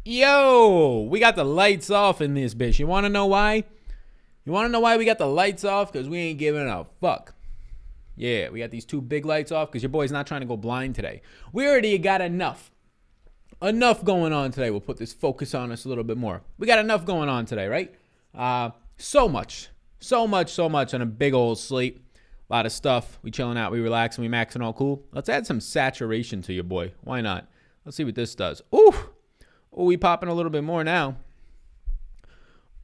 Yo, we got the lights off in this bitch. You want to know why? You want to know why we got the lights off? Because we ain't giving a fuck. Yeah, we got these two big lights off because your boy's not trying to go blind today. We already got enough going on today. We'll put this focus on us a little bit more. We got enough going on today, right? So much on a big old slate. A lot of stuff. We chilling out, we relaxing, we maxing, all cool. Let's add some saturation to your boy. Why not? Let's see what this does. Ooh. Oh, we popping a little bit more now.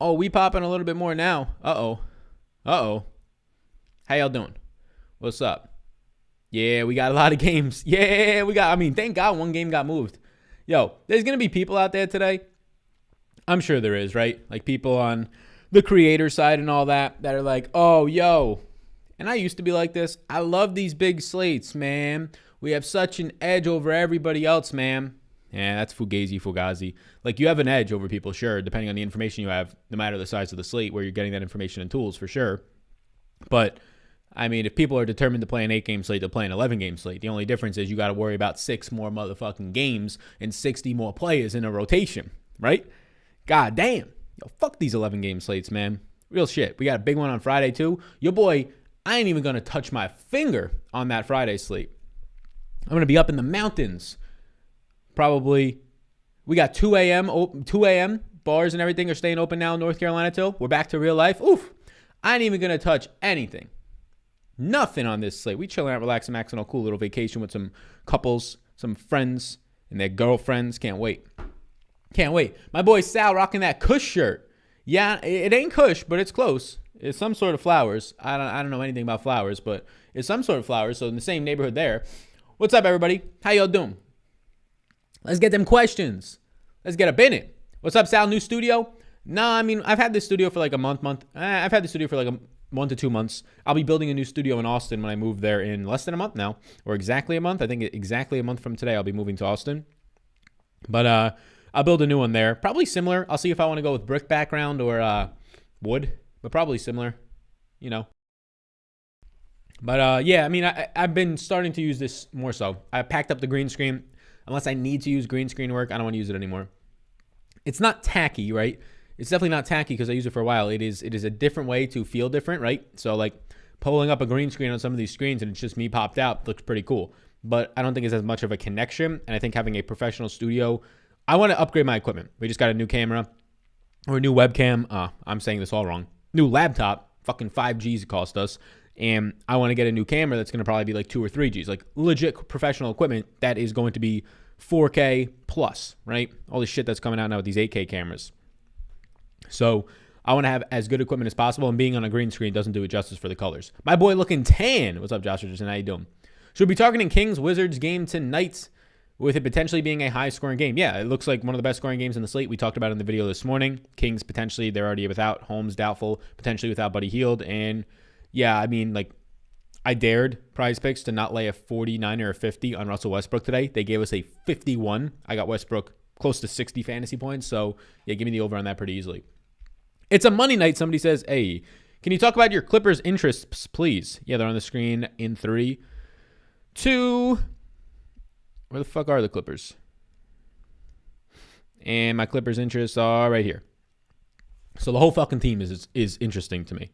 Uh-oh. How y'all doing? What's up? Yeah, we got a lot of games. Thank God one game got moved. Yo, there's going to be people out there today. I'm sure there is, right? Like people on the creator side and all that are like, oh, yo. And I used to be like this. I love these big slates, man. We have such an edge over everybody else, man. Yeah, that's Fugazi. Like, you have an edge over people, sure, depending on the information you have, no matter the size of the slate, where you're getting that information and tools, for sure. But, I mean, if people are determined to play an 8-game slate, they'll play an 11-game slate. The only difference is you got to worry about 6 more motherfucking games and 60 more players in a rotation, right? God damn. Yo, fuck these 11-game slates, man. Real shit. We got a big one on Friday, too. Your boy, I ain't even going to touch my finger on that Friday slate. I'm going to be up in the mountains. Probably, we got 2 a.m. Bars and everything are staying open now in North Carolina too. We're back to real life. Oof. I ain't even going to touch anything. Nothing on this slate. We chilling out, relaxing, maxing, all cool little vacation with some couples, some friends, and their girlfriends. Can't wait. My boy Sal rocking that Kush shirt. Yeah, it ain't Kush, but it's close. It's some sort of flowers. I don't know anything about flowers, but it's some sort of flowers. So in the same neighborhood there. What's up, everybody? How y'all doing? Let's get them questions. Let's get up in it. What's up, Sal? New studio? Nah, I mean, I've had this studio for like a month. I've had the studio for like 1 to 2 months. I'll be building a new studio in Austin when I move there in less than a month now, or exactly a month. I think exactly a month from today, I'll be moving to Austin. But I'll build a new one there. Probably similar. I'll see if I want to go with brick background or wood, but probably similar, you know. But yeah, I mean, I've been starting to use this more so. I packed up the green screen. Unless I need to use green screen work, I don't want to use it anymore. It's not tacky, right? It's definitely not tacky because I used it for a while. It is a different way to feel different, right? So like pulling up a green screen on some of these screens and it's just me popped out looks pretty cool. But I don't think it's as much of a connection. And I think having a professional studio, I want to upgrade my equipment. We just got a new camera or a new webcam. I'm saying this all wrong. New laptop, fucking 5Gs it cost us. And I want to get a new camera that's going to probably be like 2 or 3Gs, like legit professional equipment that is going to be 4K plus, right? All the shit that's coming out now with these 8K cameras. So I want to have as good equipment as possible, and being on a green screen doesn't do it justice for the colors. My boy looking tan. What's up, Josh Richardson? How you doing? Should we be targeting Kings-Wizards game tonight with it potentially being a high-scoring game? Yeah, it looks like one of the best scoring games in the slate. We talked about it in the video this morning. Kings potentially, they're already without Holmes, doubtful, potentially without Buddy Hield, and yeah, I mean, like, I dared Prize Picks to not lay a 49 or a 50 on Russell Westbrook today. They gave us a 51. I got Westbrook close to 60 fantasy points. So, yeah, give me the over on that pretty easily. It's a Monday night. Somebody says, hey, can you talk about your Clippers interests, please? Yeah, they're on the screen in 3, 2. Where the fuck are the Clippers? And my Clippers interests are right here. So the whole fucking team is interesting to me.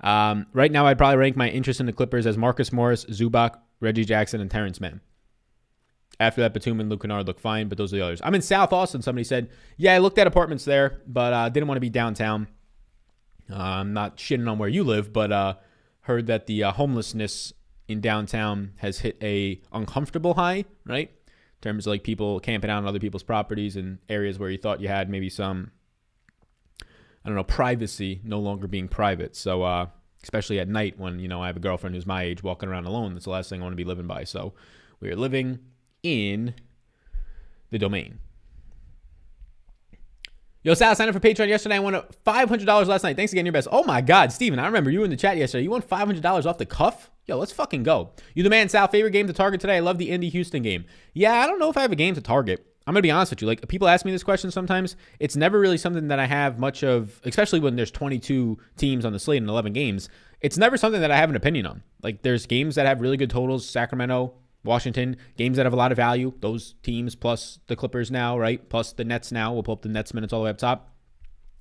Right now, I'd probably rank my interest in the Clippers as Marcus Morris, Zubac, Reggie Jackson, and Terrence Mann. After that, Batum and Luke Kennard look fine, but those are the others. I'm in South Austin. Somebody said, yeah, I looked at apartments there, but didn't want to be downtown. I'm not shitting on where you live, but heard that the homelessness in downtown has hit a uncomfortable high, right? In terms of like people camping out on other people's properties and areas where you thought you had maybe some, I don't know, privacy no longer being private. So especially at night when, you know, I have a girlfriend who's my age walking around alone. That's the last thing I want to be living by. So we are living in the domain. Yo, Sal, signed up for Patreon yesterday. I won $500 last night. Thanks again, your best. Oh my God, Steven, I remember you were in the chat yesterday. You won $500 off the cuff? Yo, let's fucking go. You the man, Sal. Favorite game to target today? I love the Indy-Houston game. Yeah, I don't know if I have a game to target. I'm going to be honest with you. Like, people ask me this question sometimes. It's never really something that I have much of, especially when there's 22 teams on the slate and 11 games. It's never something that I have an opinion on. Like, there's games that have really good totals. Sacramento, Washington, games that have a lot of value. Those teams plus the Clippers now, right? Plus the Nets now. We'll pull up the Nets minutes all the way up top.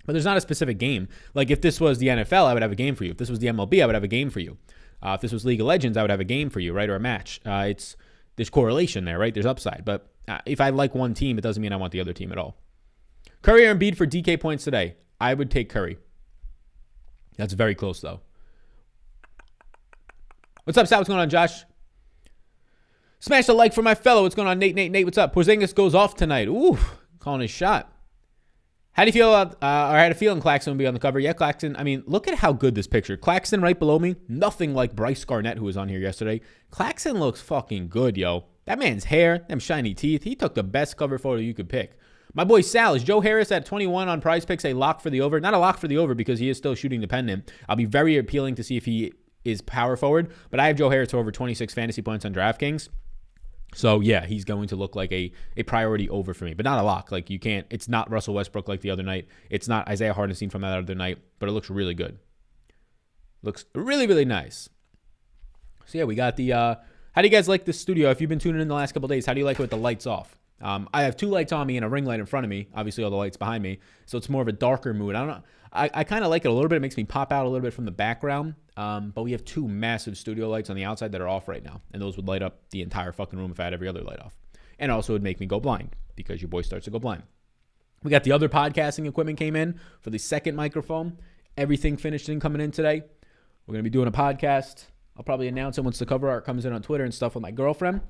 But there's not a specific game. Like if this was the NFL, I would have a game for you. If this was the MLB, I would have a game for you. If this was League of Legends, I would have a game for you, right? Or a match. There's correlation there, right? There's upside. But if I like one team, it doesn't mean I want the other team at all. Curry or Embiid for DK points today. I would take Curry. That's very close, though. What's up, Sal? What's going on, Josh? Smash the like for my fellow. What's going on, Nate? What's up? Porzingis goes off tonight. Ooh, calling his shot. How do you feel about, or I had a feeling Claxton would be on the cover. Yeah, Claxton. I mean, look at how good this picture. Claxton right below me. Nothing like Bryce Garnett, who was on here yesterday. Claxton looks fucking good, yo. That man's hair, them shiny teeth. He took the best cover photo you could pick. My boy Sal, is Joe Harris at 21 on Prize Picks a lock for the over? Not a lock for the over because he is still shooting dependent. I'll be very appealing to see if he is power forward, but I have Joe Harris for over 26 fantasy points on DraftKings. So yeah, he's going to look like a priority over for me, but not a lock. Like you can't, it's not Russell Westbrook like the other night. It's not Isaiah Hartenstein from that other night, but it looks really good. Looks really, really nice. So yeah, we got the, how do you guys like this studio? If you've been tuning in the last couple of days, how do you like it with the lights off? I have two lights on me and a ring light in front of me. Obviously all the lights behind me. So it's more of a darker mood. I don't know. I kind of like it a little bit. It makes me pop out a little bit from the background. But we have two massive studio lights on the outside that are off right now. And those would light up the entire fucking room if I had every other light off. And also would make me go blind because your boy starts to go blind. We got the other podcasting equipment came in for the second microphone. Everything finished in coming in today. We're going to be doing a podcast. I'll probably announce it once the cover art comes in on Twitter and stuff with my girlfriend.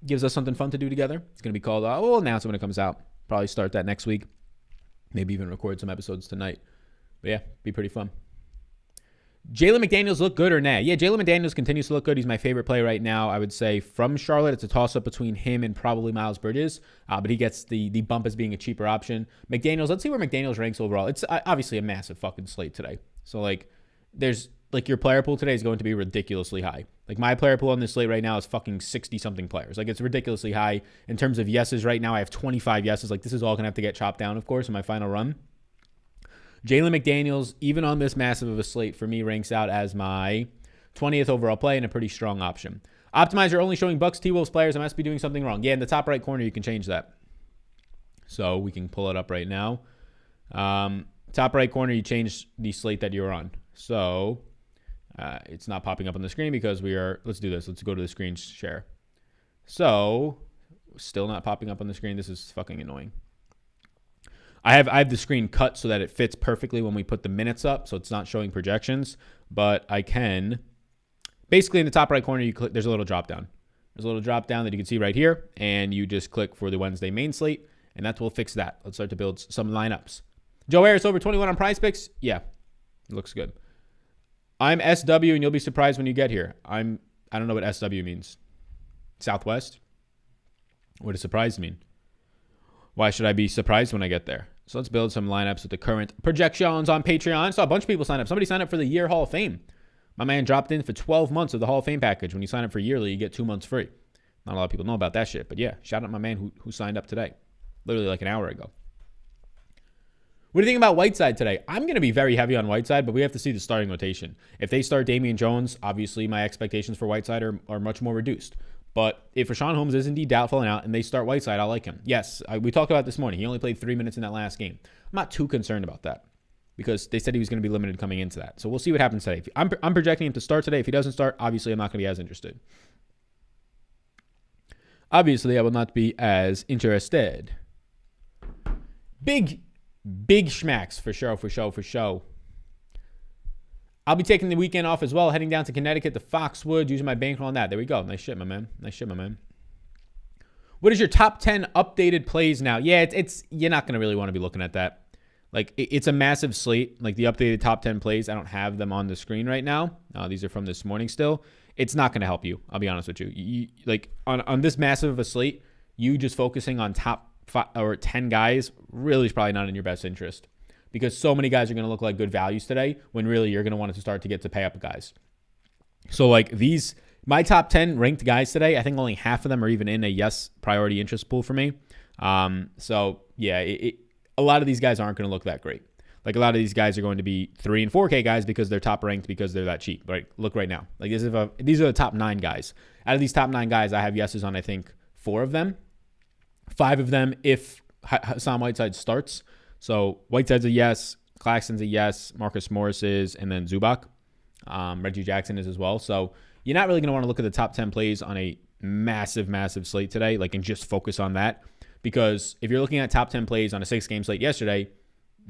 Gives us something fun to do together. It's going to be called, we'll announce it when it comes out. Probably start that next week. Maybe even record some episodes tonight. But yeah, be pretty fun. Jalen McDaniels look good or nah? Yeah, Jalen McDaniels continues to look good. He's my favorite play right now. I would say from Charlotte, it's a toss-up between him and probably Miles Bridges. But he gets the bump as being a cheaper option. McDaniels, let's see where McDaniels ranks overall. It's obviously a massive fucking slate today. So your player pool today is going to be ridiculously high. Like my player pool on this slate right now is fucking 60-something players. Like it's ridiculously high. In terms of yeses right now, I have 25 yeses. Like this is all going to have to get chopped down, of course, in my final run. Jalen McDaniels, even on this massive of a slate, for me ranks out as my 20th overall play and a pretty strong option. Optimizer only showing Bucks T-Wolves players. I must be doing something wrong. Yeah, in the top right corner, you can change that. So we can pull it up right now. Top right corner, you change the slate that you're on. So it's not popping up on the screen because let's do this. Let's go to the screen share. So still not popping up on the screen. This is fucking annoying. I have the screen cut so that it fits perfectly when we put the minutes up. So it's not showing projections, but I can basically in the top right corner, you click, there's a little drop down. There's a little drop down that you can see right here. And you just click for the Wednesday main slate and that will fix that. Let's start to build some lineups. Joe Harris over 21 on Prize Picks. Yeah, it looks good. I'm SW, and you'll be surprised when you get here. I don't know what SW means. Southwest? What does surprised mean? Why should I be surprised when I get there? So let's build some lineups with the current projections on Patreon. Saw a bunch of people sign up. Somebody signed up for the Year Hall of Fame. My man dropped in for 12 months of the Hall of Fame package. When you sign up for yearly, you get 2 months free. Not a lot of people know about that shit. But yeah, shout out to my man who signed up today. Literally like an hour ago. What do you think about Whiteside today? I'm going to be very heavy on Whiteside, but we have to see the starting rotation. If they start Damian Jones, obviously my expectations for Whiteside are much more reduced. But if Rashawn Holmes is indeed doubtful and out and they start Whiteside, I like him. Yes, we talked about this morning. He only played 3 minutes in that last game. I'm not too concerned about that because they said he was going to be limited coming into that. So we'll see what happens today. I'm projecting him to start today. If he doesn't start, obviously I'm not going to be as interested. Obviously, I will not be as interested. Big schmacks for show. I'll be taking the weekend off as well, heading down to Connecticut to Foxwood, using my bankroll on that. There we go. Nice shit, my man. What is your top 10 updated plays now? Yeah, it's you're not going to really want to be looking at that. Like, it's a massive slate. Like, the updated top 10 plays, I don't have them on the screen right now. These are from this morning still. It's not going to help you. I'll be honest with you. Like, on this massive of a slate, you just focusing on top 5 or 10 guys really is probably not in your best interest because so many guys are going to look like good values today when really you're going to want to start to get to pay up guys. So like my top 10 ranked guys today, I think only half of them are even in a yes priority interest pool for me. So yeah, a lot of these guys aren't going to look that great. Like a lot of these guys are going to be 3 and 4K guys because they're top ranked because they're that cheap. Right? Look right now. Like these are the top 9 guys. Out of these top 9 guys, I have yeses on I think 4 of them. 5 of them if Hassan Whiteside starts. So Whiteside's a yes, Claxton's a yes, Marcus Morris is, and then Zubac. Reggie Jackson is as well. So you're not really going to want to look at the top 10 plays on a massive slate today, like, and just focus on that. Because if you're looking at top 10 plays on a 6-game slate yesterday,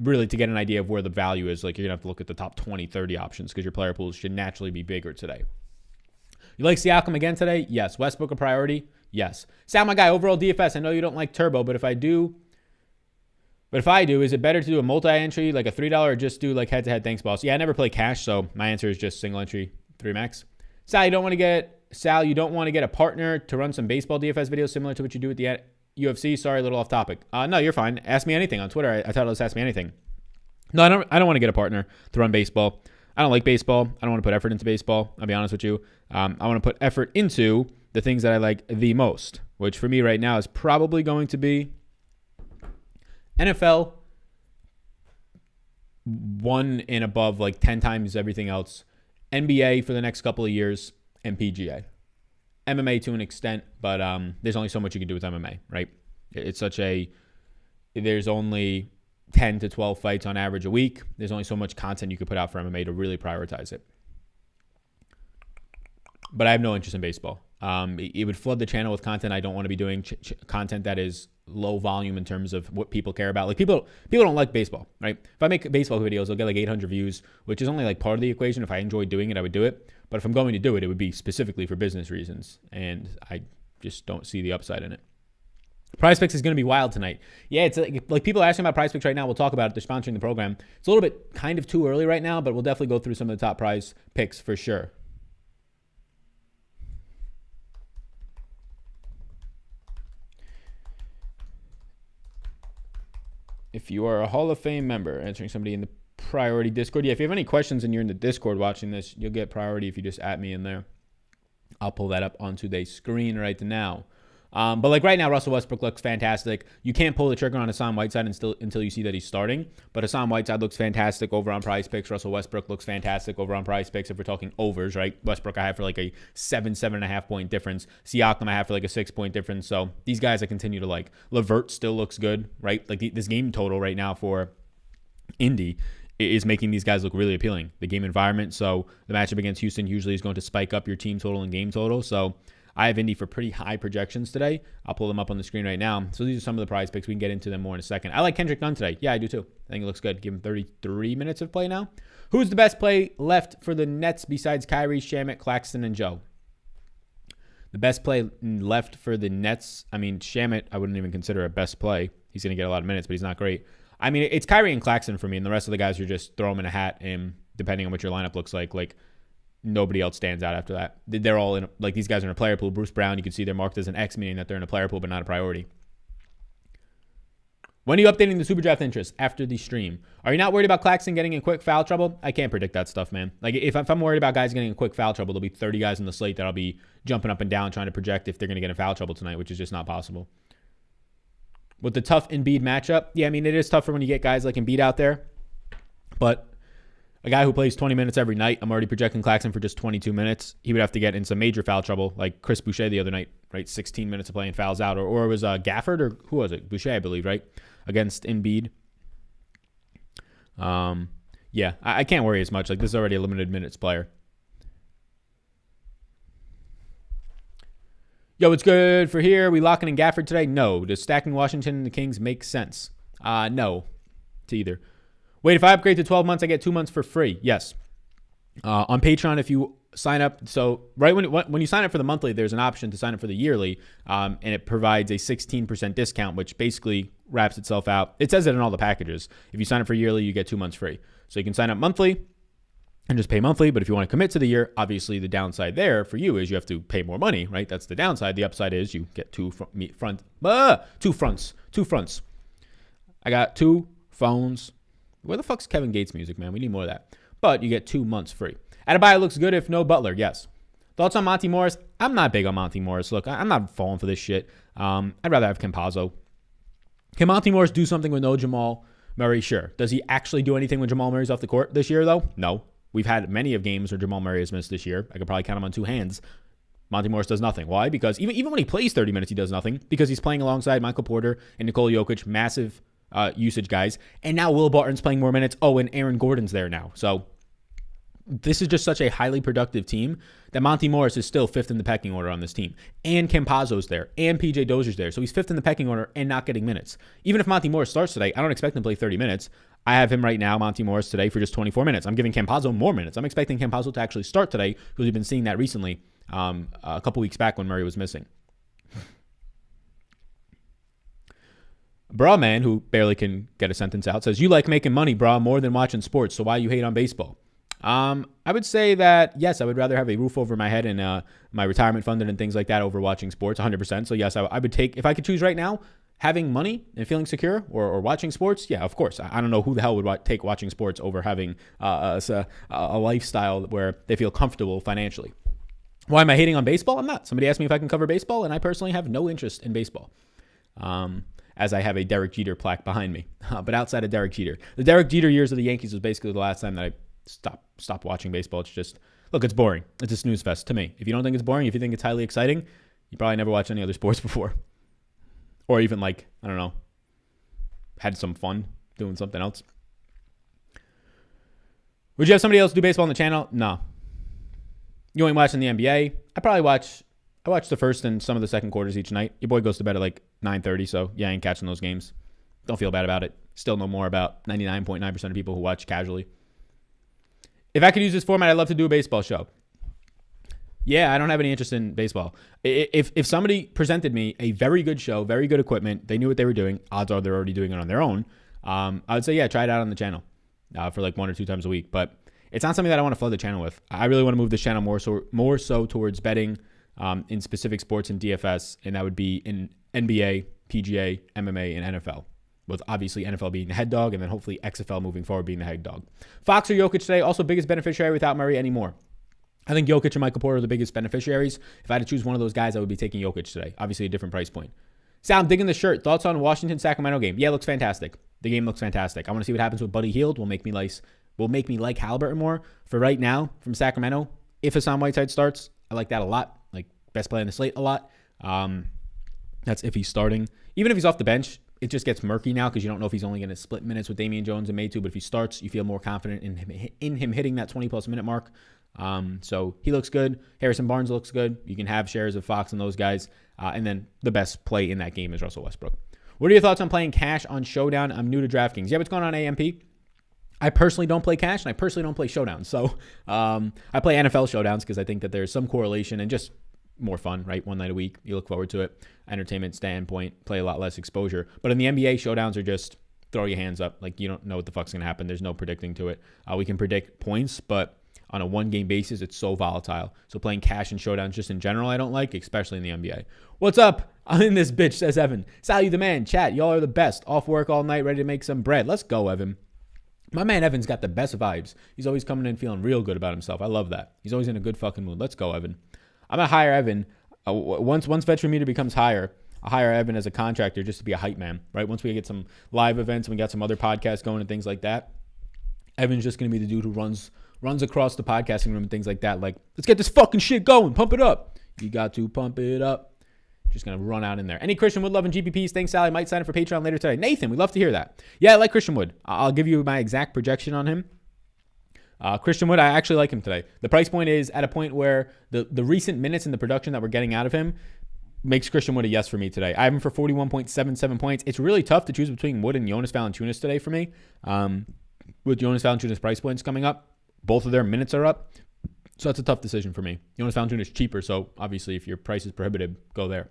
really to get an idea of where the value is, like, you're going to have to look at the top 20, 30 options because your player pools should naturally be bigger today. You like Siakam again today? Yes. Westbrook a priority? Yes. Sal, my guy, overall DFS, I know you don't like turbo, but if I do, is it better to do a multi-entry, like a $3, or just do like head-to-head? Thanks, boss. Yeah, I never play cash, so my answer is just single entry, 3 max. Sal, you don't want to get a partner to run some baseball DFS videos similar to what you do with the UFC? Sorry, a little off topic. No, you're fine. Ask me anything on Twitter. I thought it was Ask Me Anything. No, I don't want to get a partner to run baseball. I don't like baseball. I don't want to put effort into baseball. I'll be honest with you. I want to put effort into the things that I like the most, which for me right now is probably going to be NFL 1 and above, like 10 times everything else. NBA for the next couple of years, and PGA. MMA to an extent, but there's only so much you can do with MMA, right? There's only 10 to 12 fights on average a week. There's only so much content you could put out for MMA to really prioritize it. But I have no interest in baseball. It would flood the channel with content. I don't want to be doing content that is low volume in terms of what people care about. Like people don't like baseball, right? If I make baseball videos, I'll get like 800 views, which is only like part of the equation. If I enjoy doing it, I would do it. But if I'm going to do it, it would be specifically for business reasons. And I just don't see the upside in it. Prize Picks is going to be wild tonight. Yeah, it's like people are asking about Prize Picks right now. We'll talk about it. They're sponsoring the program. It's a little bit kind of too early right now, but we'll definitely go through some of the top Prize Picks for sure. If you are a Hall of Fame member, answering somebody in the priority Discord. Yeah, if you have any questions and you're in the Discord watching this, you'll get priority if you just at me in there. I'll pull that up onto the screen right now. But like right now, Russell Westbrook looks fantastic. You can't pull the trigger on Hassan Whiteside until you see that he's starting. But Hassan Whiteside looks fantastic over on Prize Picks. Russell Westbrook looks fantastic over on Prize Picks if we're talking overs, right? Westbrook I have for like a 7.5 point difference. Siakam I have for like a 6-point difference. So these guys I continue to like. LeVert still looks good, right? Like this game total right now for Indy is making these guys look really appealing. The game environment. So the matchup against Houston usually is going to spike up your team total and game total. So I have Indy for pretty high projections today. I'll pull them up on the screen right now. So these are some of the Prize Picks. We can get into them more in a second. I like Kendrick Nunn today. Yeah, I do too. I think it looks good. Give him 33 minutes of play now. Who's the best play left for the Nets besides Kyrie, Shamet, Claxton, and Joe? The best play left for the Nets, I mean, Shamet, I wouldn't even consider a best play. He's going to get a lot of minutes, but he's not great. I mean, it's Kyrie and Claxton for me, and the rest of the guys, you just throw them in a hat, and depending on what your lineup looks like nobody else stands out after that. They're all in, like, these guys are in a player pool. Bruce Brown, you can see they're marked as an X, meaning that they're in a player pool, but not a priority. When are you updating the SuperDraft interest? After the stream. Are you not worried about Claxton getting in quick foul trouble? I can't predict that stuff, man. Like, if I'm worried about guys getting in quick foul trouble, there'll be 30 guys in the slate that I'll be jumping up and down trying to project if they're going to get in foul trouble tonight, which is just not possible. With the tough Embiid matchup, yeah, I mean, it is tougher when you get guys like Embiid out there, but a guy who plays 20 minutes every night, I'm already projecting Claxton for just 22 minutes. He would have to get in some major foul trouble, like Chris Boucher the other night, right? 16 minutes of playing fouls out. Or it was Gafford, or who was it? Boucher, I believe, right? Against Embiid. Yeah, I can't worry as much. Like, this is already a limited minutes player. Yo, it's good for here. We locking in Gafford today? No. Does stacking Washington and the Kings make sense? No to either. Wait, if I upgrade to 12 months, I get 2 months for free. Yes. On Patreon, if you sign up, so right when you sign up for the monthly, there's an option to sign up for the yearly, and it provides a 16% discount, which basically wraps itself out. It says it in all the packages. If you sign up for yearly, you get 2 months free. So you can sign up monthly and just pay monthly. But if you want to commit to the year, obviously the downside there for you is you have to pay more money, right? That's the downside. The upside is you get two fronts. I got 2 phones. Where the fuck's Kevin Gates music, man? We need more of that. But you get 2 months free. Adebayo looks good if no Butler. Yes. Thoughts on Monty Morris? I'm not big on Monty Morris. Look, I'm not falling for this shit. I'd rather have Campazzo. Can Monty Morris do something with no Jamal Murray, sure. Does he actually do anything when Jamal Murray's off the court this year, though? No. We've had many of games where Jamal Murray has missed this year. I could probably count them on two hands. Monty Morris does nothing. Why? Because even when he plays 30 minutes, he does nothing. Because he's playing alongside Michael Porter and Nikola Jokic, massive usage guys. And now Will Barton's playing more minutes. Oh, and Aaron Gordon's there now. So this is just such a highly productive team that Monty Morris is still fifth in the pecking order on this team. And Campazzo's there. And PJ Dozier's there. So he's fifth in the pecking order and not getting minutes. Even if Monty Morris starts today, I don't expect him to play 30 minutes. I have him right now, Monty Morris, today for just 24 minutes. I'm giving Campazzo more minutes. I'm expecting Campazzo to actually start today because we've been seeing that recently a couple weeks back when Murray was missing. Bra man, who barely can get a sentence out, says, you like making money, bra, more than watching sports, so why you hate on baseball? I would say that, yes, I would rather have a roof over my head and my retirement funded and things like that over watching sports, 100%. So, yes, I would take, if I could choose right now, having money and feeling secure or watching sports, yeah, of course. I don't know who the hell would take watching sports over having a lifestyle where they feel comfortable financially. Why am I hating on baseball? I'm not. Somebody asked me if I can cover baseball, and I personally have no interest in baseball. As I have a Derek Jeter plaque behind me. But outside of Derek Jeter, the Derek Jeter years of the Yankees was basically the last time that I stopped watching baseball. It's just, look, it's boring. It's a snooze fest to me. If you don't think it's boring, if you think it's highly exciting, you probably never watched any other sports before. Or even I don't know, had some fun doing something else. Would you have somebody else do baseball on the channel? No. You ain't watching the NBA? I watch the first and some of the second quarters each night. Your boy goes to bed at 9:30, so yeah, I ain't catching those games. Don't feel bad about it. Still know more about 99.9% of people who watch casually. If I could use this format, I'd love to do a baseball show. Yeah, I don't have any interest in baseball. If somebody presented me a very good show, very good equipment, they knew what they were doing, odds are they're already doing it on their own, I would say, yeah, try it out on the channel for 1 or 2 times a week. But it's not something that I want to flood the channel with. I really want to move this channel more so towards betting in specific sports and DFS, and that would be in NBA, PGA, MMA, and NFL. With obviously NFL being the head dog, and then hopefully XFL moving forward being the head dog. Fox or Jokic today, also biggest beneficiary without Murray anymore. I think Jokic and Michael Porter are the biggest beneficiaries. If I had to choose one of those guys, I would be taking Jokic today. Obviously a different price point. Sal, I'm digging the shirt. Thoughts on Washington-Sacramento game? Yeah, it looks fantastic. The game looks fantastic. I want to see what happens with Buddy Hield. Will make me like Halliburton more. For right now, from Sacramento, if Hassan Whiteside starts, I like that a lot. Like best play on the slate a lot. That's if he's starting. Even if he's off the bench, it just gets murky now because you don't know if he's only going to split minutes with Damian Jones and Maytu. But if he starts, you feel more confident in him hitting that 20-plus minute mark. So he looks good. Harrison Barnes looks good. You can have shares of Fox and those guys. And then the best play in that game is Russell Westbrook. What are your thoughts on playing cash on Showdown? I'm new to DraftKings. Yeah, what's going on, AMP? I personally don't play cash, and I personally don't play Showdown. So I play NFL Showdowns because I think that there's some correlation and just more fun, right? One night a week. You look forward to it. Entertainment standpoint, play a lot less exposure. But in the NBA, Showdowns are just throw your hands up. Like, you don't know what the fuck's going to happen. There's no predicting to it. We can predict points, but on a one-game basis, it's so volatile. So playing cash and Showdowns just in general, I don't like, especially in the NBA. What's up? I'm in this bitch, says Evan. Sally the man. Chat, y'all are the best. Off work all night, ready to make some bread. Let's go, Evan. My man Evan's got the best vibes. He's always coming in feeling real good about himself. I love that. He's always in a good fucking mood. Let's go, Evan. I'm going to hire Evan. Once Veteran Meter becomes higher, I'll hire Evan as a contractor just to be a hype man, right? Once we get some live events and we got some other podcasts going and things like that, Evan's just going to be the dude who runs across the podcasting room and things like that. Like, let's get this fucking shit going. Pump it up. You got to pump it up. Just going to run out in there. Any Christian Wood loving GPPs? Thanks, Sally. Might sign up for Patreon later today. Nathan, we'd love to hear that. Yeah, I like Christian Wood. I'll give you my exact projection on him. Christian Wood, I actually like him today. The price point is at a point where the recent minutes and the production that we're getting out of him makes Christian Wood a yes for me today. I have him for 41.77 points. It's really tough to choose between Wood and Jonas Valanciunas today for me. With Jonas Valanciunas price points coming up, both of their minutes are up. So that's a tough decision for me. Jonas Valanciunas is cheaper, so obviously if your price is prohibitive, go there.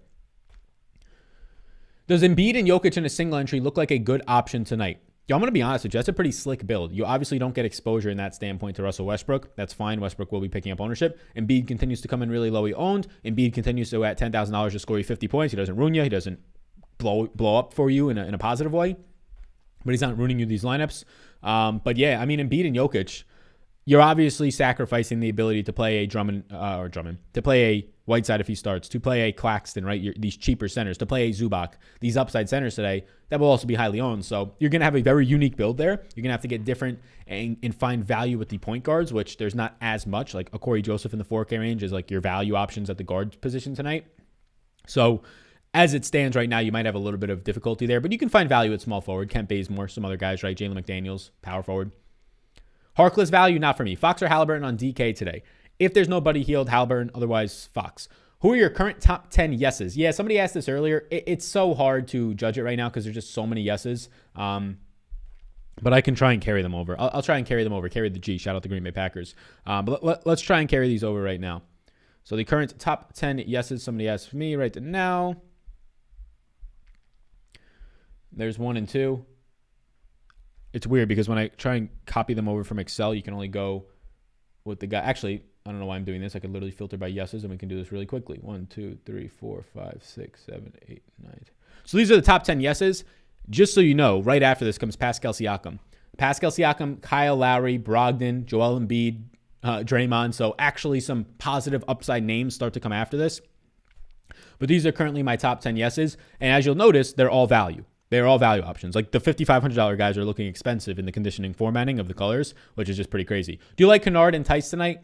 Does Embiid and Jokic in a single entry look like a good option tonight? Yo, I'm going to be honest with you. That's a pretty slick build. You obviously don't get exposure in that standpoint to Russell Westbrook. That's fine. Westbrook will be picking up ownership. Embiid continues to come in really low. He owned. Embiid continues to, at $10,000, to score you 50 points. He doesn't ruin you. He doesn't blow up for you in a positive way. But he's not ruining you these lineups. But yeah, I mean, Embiid and Jokic, you're obviously sacrificing the ability to play a Drummond, to play a Whiteside if he starts, to play a Claxton, right? These cheaper centers, to play a Zubac, these upside centers today, that will also be highly owned. So you're going to have a very unique build there. You're going to have to get different and find value with the point guards, which there's not as much. Like a Corey Joseph in the 4K range is like your value options at the guard position tonight. So as it stands right now, you might have a little bit of difficulty there, but you can find value at small forward. Kent Bazemore, some other guys, right? Jalen McDaniels, power forward. Harkless value, not for me. Fox or Halliburton on DK today. If there's nobody healed, Halliburton, otherwise Fox. Who are your current top 10 yeses? Yeah, somebody asked this earlier. It's so hard to judge it right now because there's just so many yeses. But I can try and carry them over. I'll try and carry them over. Carry the G. Shout out the Green Bay Packers. But let's try and carry these over right now. So the current top 10 yeses, somebody asked me right now. There's 1 and 2. It's weird because when I try and copy them over from Excel, you can only go with the guy. Actually, I don't know why I'm doing this. I could literally filter by yeses, and we can do this really quickly. 1, 2, 3, 4, 5, 6, 7, 8, 9. So these are the top 10 yeses. Just so you know, right after this comes Pascal Siakam. Pascal Siakam, Kyle Lowry, Brogdon, Joel Embiid, Draymond. So actually some positive upside names start to come after this. But these are currently my top 10 yeses. And as you'll notice, they're all value. They're all value options. Like the $5,500 guys are looking expensive in the conditioning formatting of the colors, which is just pretty crazy. Do you like Kennard and Tice tonight?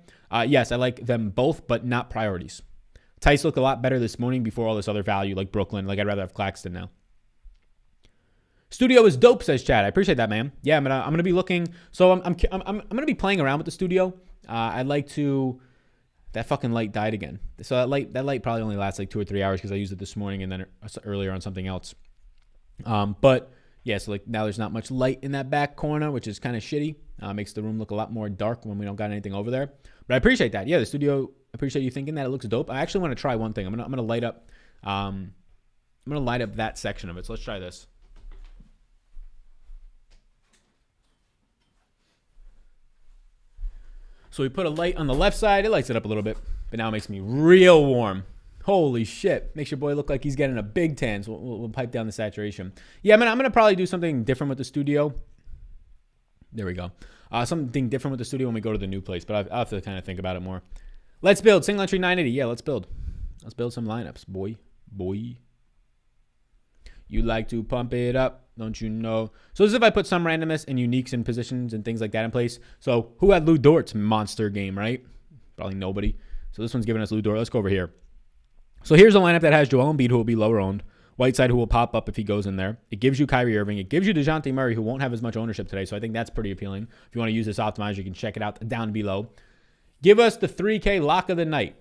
Yes, I like them both, but not priorities. Tice looked a lot better this morning before all this other value, like Brooklyn. Like I'd rather have Claxton now. Studio is dope, says Chad. I appreciate that, man. Yeah, I'm gonna be looking. So I'm gonna be playing around with the studio. I'd like to. That fucking light died again. So that light probably only lasts like 2 or 3 hours because I used it this morning and then earlier on something else. But yeah, so like now there's not much light in that back corner, which is kind of shitty. Makes the room look a lot more dark when we don't got anything over there. But I appreciate that. Yeah, the studio. I appreciate you thinking that it looks dope. I actually want to try one thing. I'm gonna light up. I'm gonna light up that section of it. So let's try this. So we put a light on the left side. It lights it up a little bit, but now it makes me real warm. Holy shit. Makes your boy look like he's getting a big tan. So we'll pipe down the saturation. Yeah, I'm going to probably do something different with the studio. There we go. Something different with the studio when we go to the new place, but I'll have to kind of think about it more. Let's build. Single entry 980. Yeah, let's build. Let's build some lineups, boy. You like to pump it up, don't you know? So this is if I put some randomness and uniques and positions and things like that in place. So who had Lou Dort's monster game, right? Probably nobody. So this one's giving us Lou Dort. Let's go over here. So here's a lineup that has Joel Embiid, who will be lower owned. Whiteside, who will pop up if he goes in there. It gives you Kyrie Irving. It gives you DeJounte Murray, who won't have as much ownership today. So I think that's pretty appealing. If you want to use this optimizer, you can check it out down below. Give us the 3K lock of the night.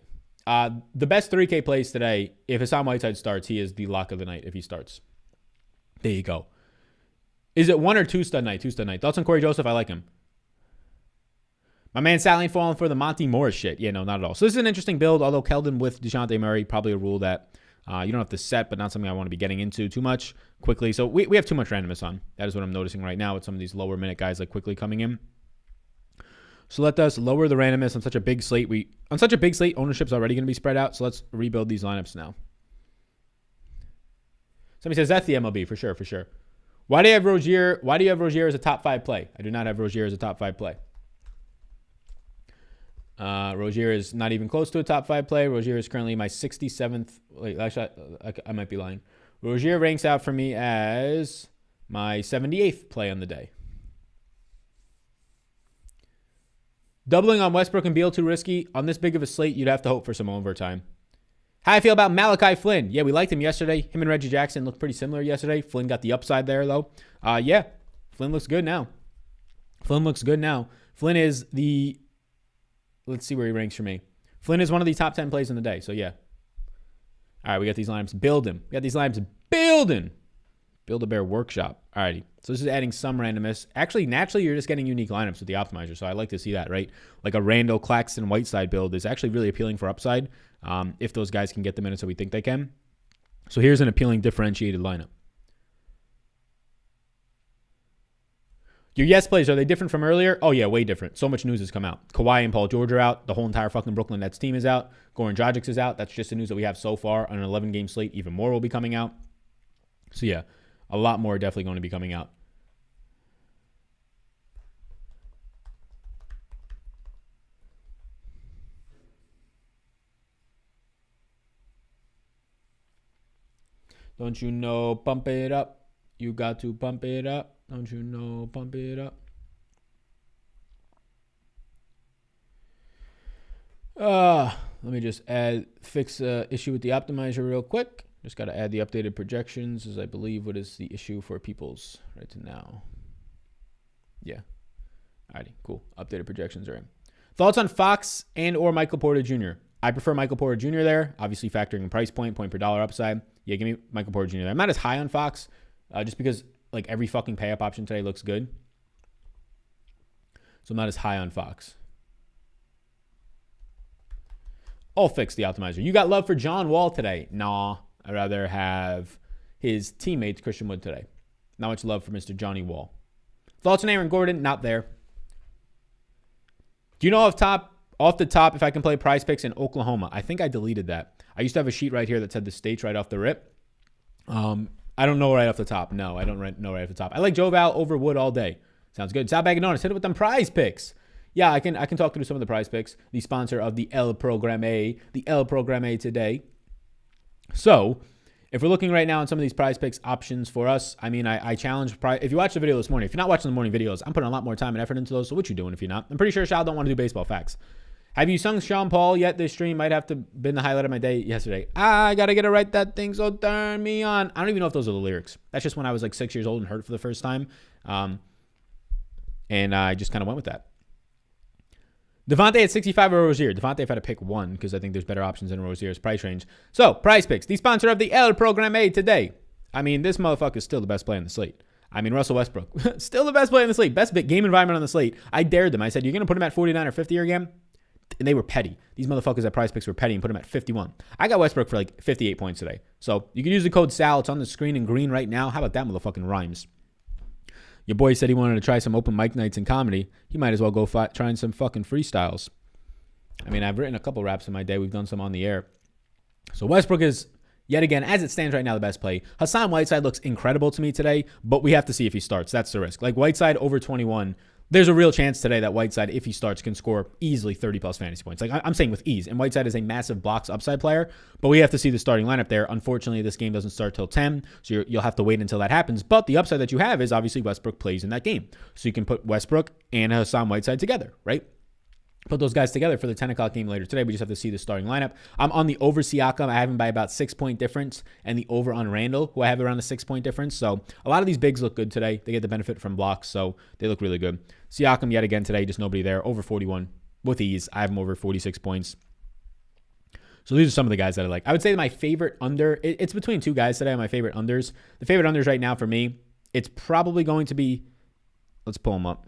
The best 3K plays today, if Hassan Whiteside starts, he is the lock of the night if he starts. There you go. Is it 1 or 2 stud night? 2 stud night. Thoughts on Corey Joseph? I like him. My man Sally falling for the Monty Morris shit. Yeah, no, not at all. So this is an interesting build, although Keldon with DeJounte Murray, probably a rule that you don't have to set, but not something I want to be getting into too much quickly. So we have too much randomness on. That is what I'm noticing right now with some of these lower minute guys like quickly coming in. So let us lower the randomness on such a big slate. Ownership's already going to be spread out. So let's rebuild these lineups now. Somebody says that's the MLB for sure. Why do you have Rozier? Why do you have Rozier as a top 5 play? I do not have Rozier as a top 5 play. Rozier is not even close to a top 5 play. Rozier is currently my 67th. Wait, actually, I might be lying. Rozier ranks out for me as my 78th play on the day. Doubling on Westbrook and Beal too risky. On this big of a slate, you'd have to hope for some overtime. How I feel about Malachi Flynn? Yeah, we liked him yesterday. Him and Reggie Jackson looked pretty similar yesterday. Flynn got the upside there, though. Yeah, Flynn looks good now. Flynn is the... Let's see where he ranks for me. Flynn is one of the top 10 plays in the day, so yeah. All right, we got these lineups building. Build-A-Bear Workshop. All righty. So this is adding some randomness. Actually, naturally, you're just getting unique lineups with the optimizer, so I like to see that, right? Like a Randall, Claxton, Whiteside build is actually really appealing for upside if those guys can get the minutes that we think they can. So here's an appealing differentiated lineup. Your yes plays, are they different from earlier? Oh, yeah, way different. So much news has come out. Kawhi and Paul George are out. The whole entire fucking Brooklyn Nets team is out. Goran Dragic is out. That's just the news that we have so far on an 11-game slate. Even more will be coming out. So, yeah, a lot more definitely going to be coming out. Don't you know, pump it up. You got to pump it up. Don't you know, pump it up. Let me just fix the issue with the optimizer real quick. Just got to add the updated projections, as I believe what is the issue for people's right to now. Yeah. Alrighty, cool. Updated projections are in. Thoughts on Fox and or Michael Porter Jr.? I prefer Michael Porter Jr. there, obviously factoring in price point per dollar upside. Yeah, give me Michael Porter Jr. there. I'm not as high on Fox, just because like every fucking pay up option today looks good. So I'm not as high on Fox. I'll fix the optimizer. You got love for John Wall today? Nah, I'd rather have his teammates Christian Wood today. Not much love for Mr. Johnny Wall. Thoughts on Aaron Gordon? Not there. Do you know off the top if I can play Prize Picks in Oklahoma? I think I deleted that. I used to have a sheet right here that said the states right off the rip. I don't know right off the top. No, I don't know right off the top. I like Joe Val over Wood all day. Sounds good. Sal Baganonis, hit it with them Prize Picks. Yeah, I can talk through some of the Prize Picks. The sponsor of the El Programe today. So, if we're looking right now on some of these Prize Picks options for us, I mean, I challenge. If you watched the video this morning, if you're not watching the morning videos, I'm putting a lot more time and effort into those. So what you doing if you're not? I'm pretty sure Shal don't want to do baseball facts. Have you sung Sean Paul yet? This stream might have to been the highlight of my day yesterday. I got to get it right, that thing, so turn me on. I don't even know if those are the lyrics. That's just when I was like 6 years old and heard it for the first time. And I just kind of went with that. Devontae at 65 or Rozier. Devontae, if I had to pick one, because I think there's better options in Rozier's price range. So, Prize Picks, the sponsor of the El Programe today. I mean, this motherfucker is still the best player on the slate. I mean, Russell Westbrook, still the best player on the slate. Best game environment on the slate. I dared them. I said, you're going to put him at 49 or 50 again? And they were petty. These motherfuckers at Prize Picks were petty and put him at 51. I got Westbrook for like 58 points today. So, you can use the code SAL. It's on the screen in green right now. How about that motherfucking rhymes? Your boy said he wanted to try some open mic nights in comedy. He might as well go trying some fucking freestyles. I mean, I've written a couple raps in my day. We've done some on the air. So Westbrook is, yet again, as it stands right now, the best play. Hassan Whiteside looks incredible to me today, but we have to see if he starts. That's the risk. Like Whiteside over 21, there's a real chance today that Whiteside, if he starts, can score easily 30-plus fantasy points. Like I'm saying with ease. And Whiteside is a massive blocks upside player, but we have to see the starting lineup there. Unfortunately, this game doesn't start till 10, so you'll have to wait until that happens. But the upside that you have is obviously Westbrook plays in that game. So you can put Westbrook and Hassan Whiteside together, right? Put those guys together for the 10 o'clock game later today. We just have to see the starting lineup. I'm on the over Siakam. I have him by about 6-point difference, and the over on Randall, who I have around a 6-point difference. So a lot of these bigs look good today. They get the benefit from blocks, so they look really good. Siakam yet again today, just nobody there. Over 41 with ease. I have him over 46 points. So these are some of the guys that I like. I would say my favorite under, it's between two guys today, my favorite unders. The favorite unders right now for me, it's probably going to be, let's pull them up.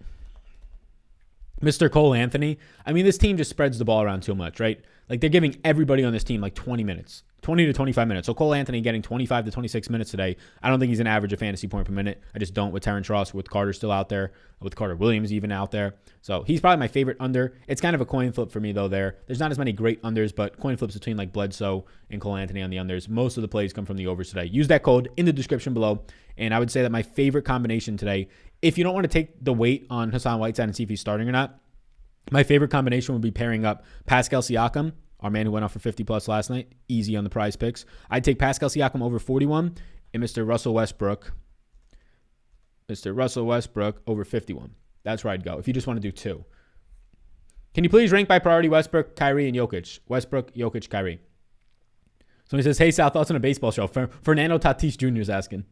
Mr. Cole Anthony. I mean, this team just spreads the ball around too much, right? Like they're giving everybody on this team like 20 minutes, 20 to 25 minutes. So Cole Anthony getting 25 to 26 minutes today. I don't think he's an average of fantasy point per minute. I just don't with Terrence Ross, with Carter still out there, with Carter Williams even out there. So he's probably my favorite under. It's kind of a coin flip for me though there. There's not as many great unders, but coin flips between like Bledsoe and Cole Anthony on the unders. Most of the plays come from the overs today. Use that code in the description below. And I would say that my favorite combination today, if you don't want to take the weight on Hassan Whiteside and see if he's starting or not, my favorite combination would be pairing up Pascal Siakam, our man who went off for 50-plus last night, easy on the Prize Picks. I'd take Pascal Siakam over 41 and Mr. Russell Westbrook over 51. That's where I'd go if you just want to do two. Can you please rank by priority Westbrook, Kyrie, and Jokic? Westbrook, Jokic, Kyrie. Somebody says, hey, Sal, thoughts on a baseball show? Fernando Tatis Jr. is asking.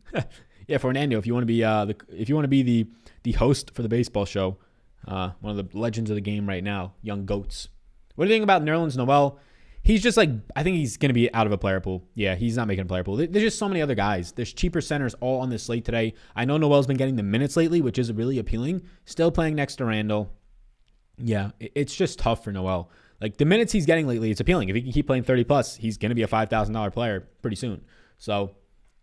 Yeah, Fernando, if you want to be the host for the baseball show, one of the legends of the game right now, young goats. What do you think about Nerlens Noel? He's just like, I think he's going to be out of a player pool. Yeah, he's not making a player pool. There's just so many other guys. There's cheaper centers all on this slate today. I know Noel's been getting the minutes lately, which is really appealing. Still playing next to Randall. Yeah, it's just tough for Noel. Like the minutes he's getting lately, it's appealing. If he can keep playing 30-plus, he's going to be a $5,000 player pretty soon. So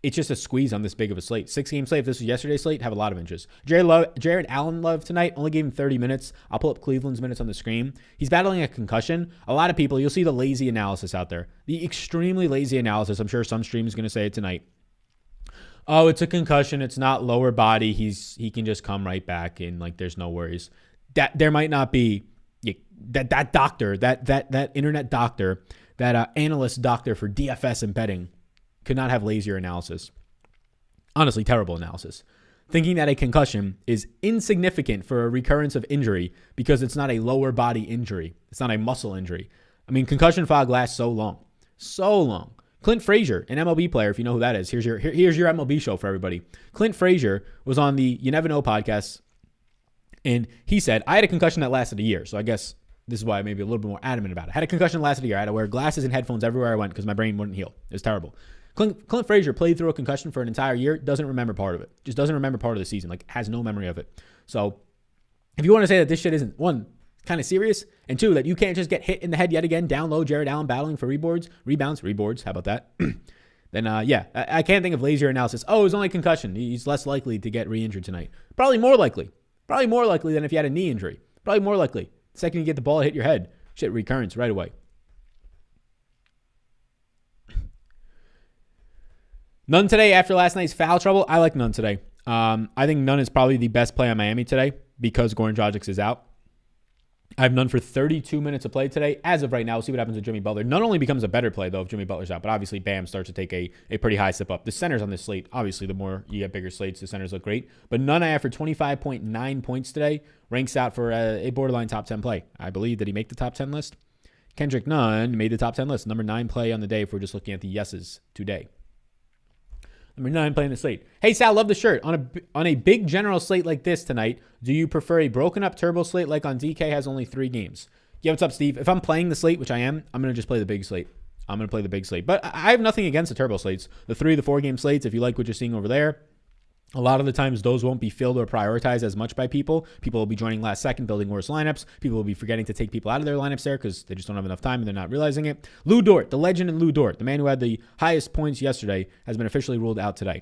it's just a squeeze on this big of a slate. 6-game slate. If this was yesterday's slate, have a lot of interest. Jared Allen Love tonight, only gave him 30 minutes. I'll pull up Cleveland's minutes on the screen. He's battling a concussion. A lot of people, you'll see the lazy analysis out there. The extremely lazy analysis. I'm sure some stream is going to say it tonight. Oh, it's a concussion. It's not lower body. He can just come right back and like there's no worries. That there might not be that doctor, that internet doctor, that analyst doctor for DFS and betting. could not have lazier analysis. Honestly, terrible analysis. Thinking that a concussion is insignificant for a recurrence of injury because it's not a lower body injury. It's not a muscle injury. I mean, concussion fog lasts so long. So long. Clint Fraser, an MLB player, if you know who that is. Here's your MLB show for everybody. Clint Fraser was on the You Never Know podcast, and he said, I had a concussion that lasted a year. So I guess this is why I may be a little bit more adamant about it. I had a concussion that lasted a year. I had to wear glasses and headphones everywhere I went because my brain wouldn't heal. It was terrible. Clint Fraser played through a concussion for an entire year, doesn't remember part of it. Just doesn't remember part of the season, like has no memory of it. So if you want to say that this shit isn't, one, kind of serious, and two, that you can't just get hit in the head yet again, down low, Jared Allen battling for rebounds, how about that? Then, I can't think of lazier analysis. Oh, it was only a concussion. He's less likely to get re-injured tonight. Probably more likely than if you had a knee injury. Probably more likely. The second you get the ball hit your head, shit recurrence right away. None today after last night's foul trouble. I like None today. I think None is probably the best play on Miami today because Goran Dragic is out. I have None for 32 minutes of play today. As of right now, we'll see what happens with Jimmy Butler. None only becomes a better play, though, if Jimmy Butler's out. But obviously, Bam starts to take a pretty high step up. The centers on this slate, obviously, the more you get bigger slates, the centers look great. But None I have for 25.9 points today ranks out for a borderline top 10 play. I believe, did he make the top 10 list? Kendrick Nunn made the top 10 list. Number 9 play on the day if we're just looking at the yeses today. Number 9 playing the slate. Hey, Sal, love the shirt. On a big general slate like this tonight, do you prefer a broken up turbo slate like on DK has only 3 games? Yeah, what's up, Steve? If I'm playing the slate, which I am, I'm going to just play the big slate. I'm going to play the big slate. But I have nothing against the turbo slates. The 3 to 4 game slates, if you like what you're seeing over there, a lot of the times those won't be filled or prioritized as much by people. People will be joining last second, building worse lineups. People will be forgetting to take people out of their lineups there because they just don't have enough time and they're not realizing it. Lou Dort, the legend in Lou Dort, the man who had the highest points yesterday, has been officially ruled out today.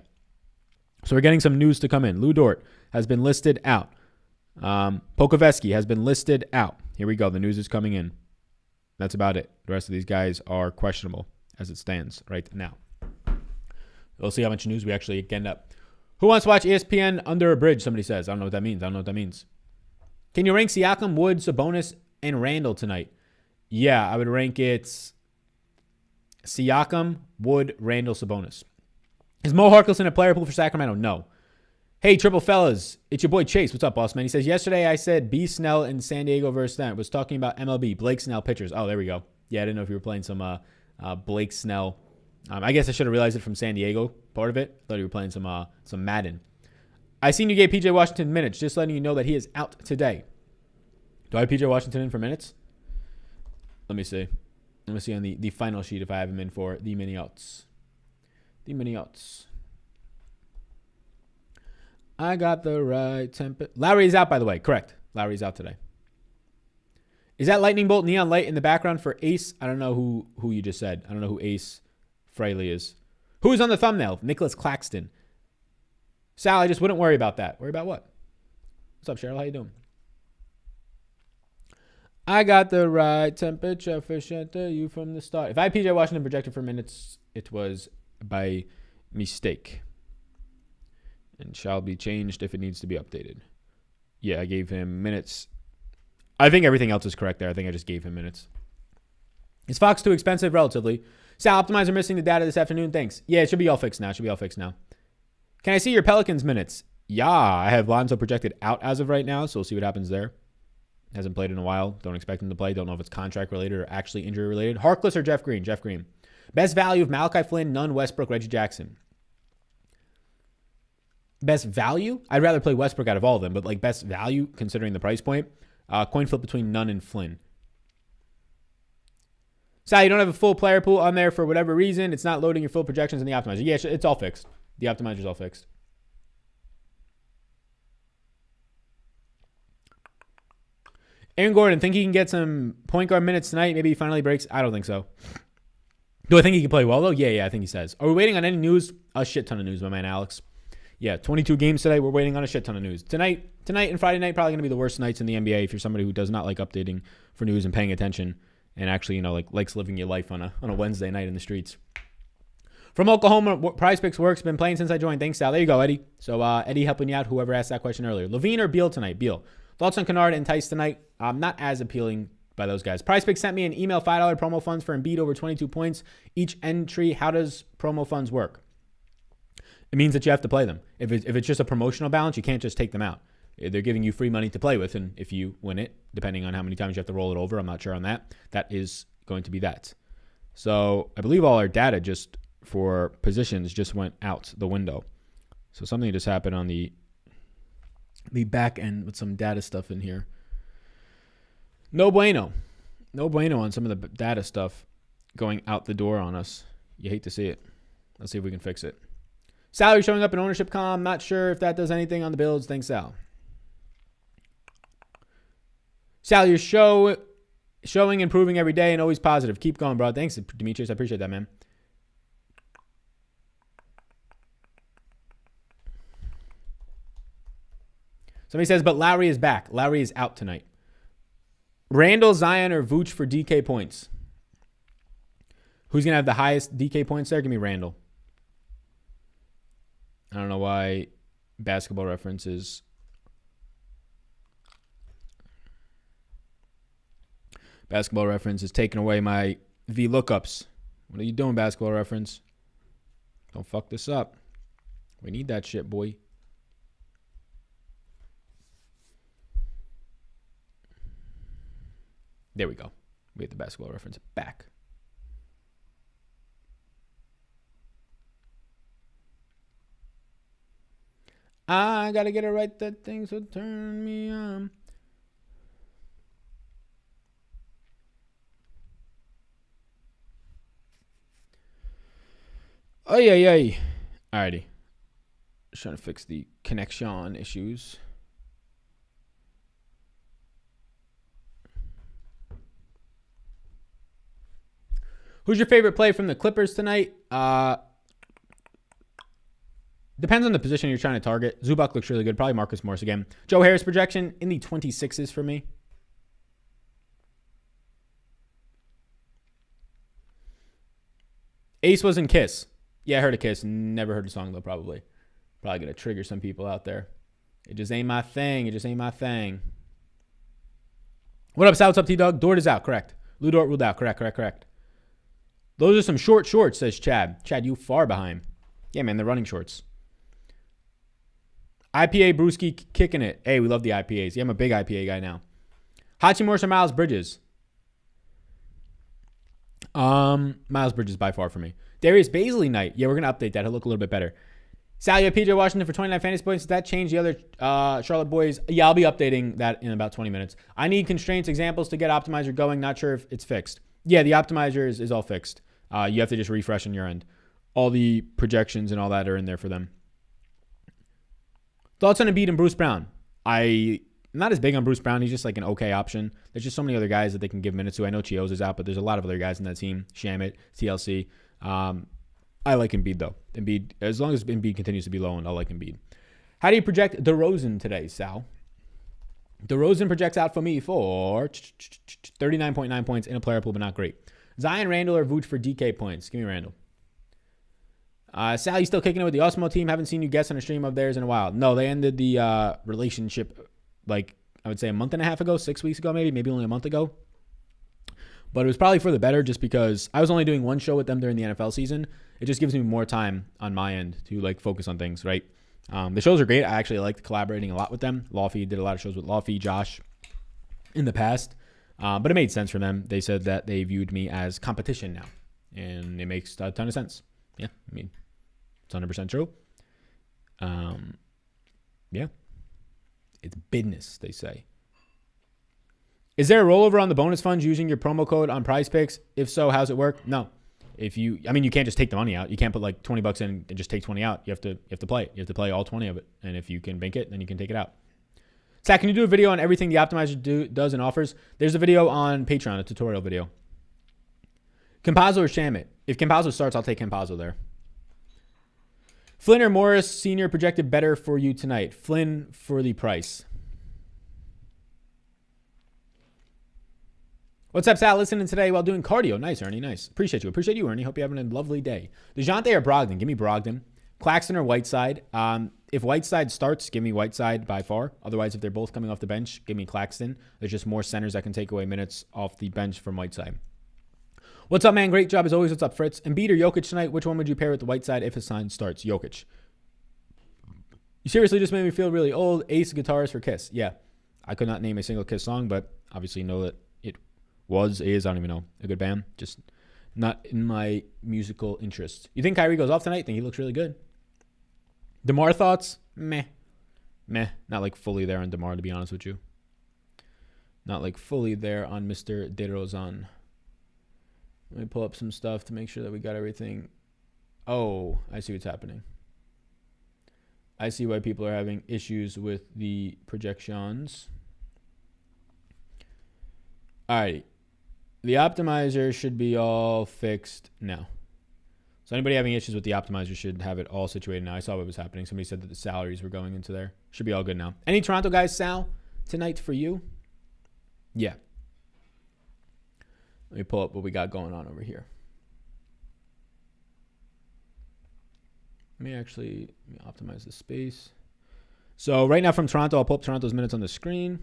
So we're getting some news to come in. Lou Dort has been listed out. Pokovetsky has been listed out. Here we go. The news is coming in. That's about it. The rest of these guys are questionable as it stands right now. We'll see how much news we actually end up. Who wants to watch ESPN under a bridge? Somebody says. I don't know what that means. Can you rank Siakam, Wood, Sabonis, and Randall tonight? Yeah, I would rank it Siakam, Wood, Randall, Sabonis. Is Mo Harkless in a player pool for Sacramento? No. Hey, triple fellas. It's your boy Chase. What's up, boss man? He says, yesterday I said B. Snell in San Diego versus them. Was talking about MLB. Blake Snell pitchers. Oh, there we go. Yeah, I didn't know if you were playing some Blake Snell. I guess I should have realized it from San Diego, part of it. Thought you were playing some Madden. I seen you gave PJ Washington minutes. Just letting you know that he is out today. Do I have PJ Washington in for minutes? Let me see. Let me see on the final sheet if I have him in for the mini outs. The mini outs. I got the right temper. Lowry's out, by the way. Correct. Lowry's out today. Is that lightning bolt neon light in the background for Ace? I don't know who you just said. I don't know who Ace Fraley is. Who's on the thumbnail? Nicholas Claxton. Sal, I just wouldn't worry about that. Worry about what? What's up, Cheryl? How you doing? I got the right temperature for Shanta, you from the start. If I had PJ Washington projected for minutes, it was by mistake. And shall be changed if it needs to be updated. Yeah, I gave him minutes. I think everything else is correct there. I think I just gave him minutes. Is Fox too expensive? Relatively. Sal, Optimizer missing the data this afternoon. Thanks. Yeah, it should be all fixed now. Can I see your Pelicans minutes? Yeah, I have Lonzo projected out as of right now, so we'll see what happens there. Hasn't played in a while. Don't expect him to play. Don't know if it's contract related or actually injury related. Harkless or Jeff Green? Jeff Green. Best value of Malachi Flynn, Nunn, Westbrook, Reggie Jackson. Best value? I'd rather play Westbrook out of all of them, but like best value considering the price point. Coin flip between Nunn and Flynn. Sal, you don't have a full player pool on there for whatever reason. It's not loading your full projections in the optimizer. Yeah, it's all fixed. The optimizer's all fixed. Aaron Gordon, think he can get some point guard minutes tonight? Maybe he finally breaks? I don't think so. Do I think he can play well, though? Yeah, I think he says. Are we waiting on any news? A shit ton of news, my man Alex. Yeah, 22 games today. We're waiting on a shit ton of news. Tonight and Friday night probably going to be the worst nights in the NBA if you're somebody who does not like updating for news and paying attention and actually, likes living your life on a Wednesday night in the streets. From Oklahoma, Prize Picks Works. Been playing since I joined. Thanks, Sal. There you go, Eddie. So, Eddie helping you out, whoever asked that question earlier. Levine or Beal tonight? Beal. Thoughts on Kennard and Tice tonight? Not as appealing by those guys. PrizePicks sent me an email, $5 promo funds for Embiid over 22 points each entry. How does promo funds work? It means that you have to play them. If it's just a promotional balance, you can't just take them out. They're giving you free money to play with, and if you win it, depending on how many times you have to roll it over, I'm not sure on that, that is going to be that. So I believe all our data just for positions just went out the window. So something just happened on the back end with some data stuff in here. No bueno. No bueno on some of the data stuff going out the door on us. You hate to see it. Let's see if we can fix it. Salary showing up in ownership column. Not sure if that does anything on the builds. Thanks, Sal. Sal, you're showing, improving every day and always positive. Keep going, bro. Thanks, Demetrius. I appreciate that, man. Somebody says, but Lowry is back. Lowry is out tonight. Randall, Zion, or Vooch for DK points? Who's going to have the highest DK points there? Give me Randall. I don't know why Basketball Reference is... Basketball Reference is taking away my VLOOKUPs. What are you doing, Basketball Reference? Don't fuck this up. We need that shit, boy. There we go. We get the Basketball Reference back. I gotta get it right. That things will turn me on. Oh, yeah. Alrighty. Just trying to fix the connection issues. Who's your favorite play from the Clippers tonight? Depends on the position you're trying to target. Zubac looks really good. Probably Marcus Morris again. Joe Harris projection in the 26s for me. Ace was in Kiss. Yeah, I heard of Kiss. Never heard the song, though, probably. Probably going to trigger some people out there. It just ain't my thing. It just ain't my thing. What up, Sal? What's up, T-Dog? Dort is out. Correct. Lou Dort ruled out. Correct. Those are some short shorts, says Chad. Chad, you far behind. Yeah, man, they're running shorts. IPA Brewski kicking it. Hey, we love the IPAs. Yeah, I'm a big IPA guy now. Hachi Morris or Miles Bridges? Miles Bridges by far for me. Darius Baisley night. Yeah, we're going to update that. He'll look a little bit better. Sal, you have PJ Washington for 29 fantasy points. Does that change the other Charlotte boys? Yeah, I'll be updating that in about 20 minutes. I need constraints examples to get optimizer going. Not sure if it's fixed. Yeah, the optimizer is all fixed. You have to just refresh on your end. All the projections and all that are in there for them. Thoughts on Embiid and Bruce Brown? I'm not as big on Bruce Brown. He's just like an okay option. There's just so many other guys that they can give minutes to. I know Chios is out, but there's a lot of other guys in that team. Shamit, TLC. I like Embiid, though. Embiid, as long as Embiid continues to be low, and I like Embiid. How do you project DeRozan today, Sal? DeRozan projects out for me for 39.9 points in a player pool, but not great. Zion, Randall, or Vooch for DK points? Give me Randall. Sal, you still kicking it with the Osmo team? Haven't seen you guest on a stream of theirs in a while. No, they ended the relationship, like, I would say a month and a half ago, 6 weeks ago, maybe only a month ago. But it was probably for the better just because I was only doing one show with them during the NFL season. It just gives me more time on my end to, like, focus on things, right? The shows are great. I actually liked collaborating a lot with them. Lawfy did a lot of shows with Lawfy, Josh in the past. But it made sense for them. They said that they viewed me as competition now. And it makes a ton of sense. Yeah, I mean, it's 100% true. Yeah. It's business, they say. Is there a rollover on the bonus funds using your promo code on PrizePicks? If so, how's it work? No. You can't just take the money out. You can't put like $20 in and just take 20 out. You have to play it. You have to play all 20 of it. And if you can bank it, then you can take it out. Zach, can you do a video on everything the optimizer does and offers? There's a video on Patreon, a tutorial video. Campazzo or Shamit? If Campazzo starts, I'll take Campazzo there. Flynn or Morris Sr. projected better for you tonight? Flynn for the price. What's up, Sal? Listening today while doing cardio. Nice, Ernie. Nice. Appreciate you, Ernie. Hope you're having a lovely day. DeJounte or Brogdon? Give me Brogdon. Claxton or Whiteside? If Whiteside starts, give me Whiteside by far. Otherwise, if they're both coming off the bench, give me Claxton. There's just more centers that can take away minutes off the bench from Whiteside. What's up, man? Great job as always. What's up, Fritz? Embiid or Jokic tonight? Which one would you pair with the Whiteside if Hassan starts? Jokic. You seriously just made me feel really old. Ace guitarist for Kiss. Yeah. I could not name a single Kiss song, but obviously know that it is, I don't even know, a good band. Just not in my musical interest. You think Kyrie goes off tonight? I think he looks really good. DeMar thoughts? Meh. Not like fully there on DeMar, to be honest with you. Not like fully there on Mr. DeRozan. Let me pull up some stuff to make sure that we got everything. Oh, I see what's happening. I see why people are having issues with the projections. All right. The optimizer should be all fixed now. So anybody having issues with the optimizer should have it all situated now. I saw what was happening. Somebody said that the salaries were going into there. Should be all good now. Any Toronto guys, Sal, tonight for you? Yeah. Let me pull up what we got going on over here. Let me optimize the space. So right now from Toronto, I'll pull up Toronto's minutes on the screen.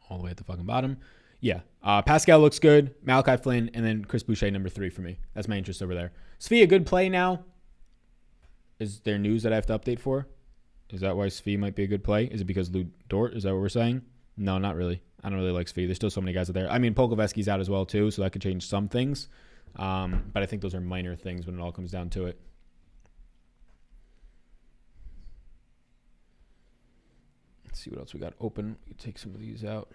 All the way at the fucking bottom. Yeah. Pascal looks good. Malachi Flynn, and then Chris Boucher, number 3 for me. That's my interest over there. Svi, a good play now. Is there news that I have to update for? Is that why Svi might be a good play? Is it because Lou Dort? Is that what we're saying? No, not really. I don't really like Svi. There's still so many guys out there. I mean, Polkovetsky's out as well, too, so that could change some things. But I think those are minor things when it all comes down to it. Let's see what else we got open. We can take some of these out.